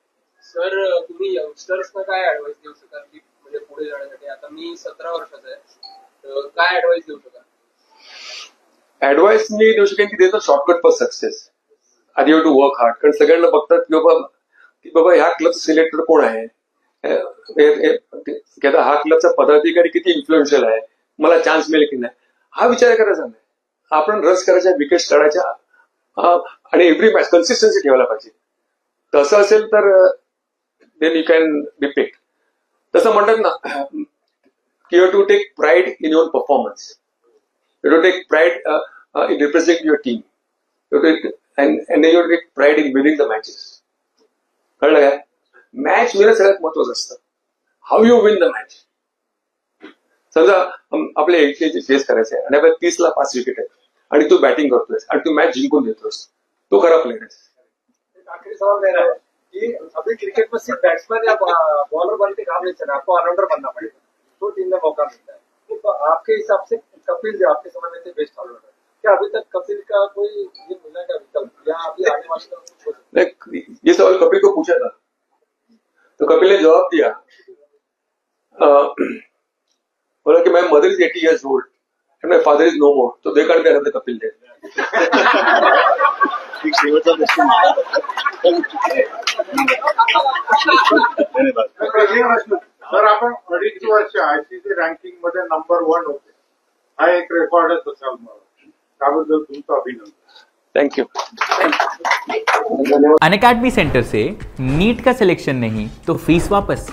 [SPEAKER 13] सर, तुम्ही यंगस्टर्सना काय ऍडवाइस देऊ शकाल की म्हणजे पुढे जाण्यासाठी? आता मी 17 वर्षाचा आहे, तर काय ऍडवाइस देऊ शकाल?
[SPEAKER 4] ऍडवाइस मी देऊ शकेन की देतो शॉर्टकट फॉर सक्सेस. आधी यू टू वर्क हार्ड. कारण सगळ्यांना बघतात की बाबा ह्या क्लब सिलेक्टर कोण आहे, हा क्लबचा पदाधिकारी किती इन्फ्लुएन्शियल आहे, मला चान्स मिळेल की नाही, हा विचार करायचा नाही. आपण रस करायच्या, विकेट्स काढायच्या आणि एव्हरी मॅच कन्सिस्टन्सी ठेवायला पाहिजे. तसं असेल तर then you can be picked. तसं म्हणतात ना की you to take pride in your performance, you to take pride in represent your team, and you take pride in winning the matches. कळलं काय? मॅच विनर सगळ्यात महत्वाचं असतं. How you win the match. समजा आपले 80 फेस करायचे आणि आपल्याला 30ला 5 विकेट आहेत आणि तू बॅटिंग करतोयस आणि तू मॅच जिंकून देतोस, तो खरा प्लेयर आहे.
[SPEAKER 6] आखिरी सवाल मेरा है कि अभी क्रिकेट में सिर्फ बैट्समैन या बॉलर बन के काम नहीं चलना, आपको ऑलराउंडर बनना पड़ेगा, तो टीम में मौका मिलता है. तो आपके हिसाब से कपिल जो आपके समय में थे बेस्ट ऑलराउंडर, क्या अभी तक कपिल का कोई ये मिला क्या विकल्प या अभी आने वाले?
[SPEAKER 4] ये सवाल कपिल को पूछा था तो कपिल ने जवाब दिया, बोला कि माय mother is 80 years old and my father is no more, तो दे काढ द्या कपिल दे.
[SPEAKER 5] सर आपण 2.5 वर्ष ICC रँकिंग मध्ये नंबर 1 होते, हा एक रेकॉर्डच असाल मला. त्याबद्दल तुमचं अभिनंदन.
[SPEAKER 4] Thank you.
[SPEAKER 14] अनअकैडमी सेंटर से नीट का सिलेक्शन नहीं तो फीस वापस,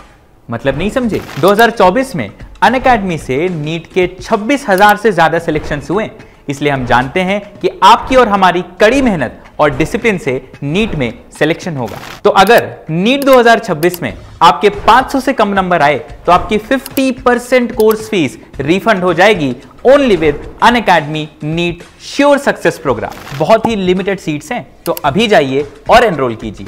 [SPEAKER 14] मतलब नहीं समझे. 2024 में अनअकैडमी से नीट के 26,000 से ज्यादा सिलेक्शंस हुए. इसलिए हम जानते हैं कि आपकी और हमारी कड़ी मेहनत और डिसिप्लिन से नीट में सिलेक्शन होगा. तो अगर नीट 2026 में आपके 500 से कम नंबर आए तो आपकी 50% कोर्स फीस रिफंड हो जाएगी ओनली विद अनअकैडमी नीट श्योर सक्सेस प्रोग्राम. बहुत ही लिमिटेड सीट्स हैं, तो अभी जाइए और एनरोल कीजिए.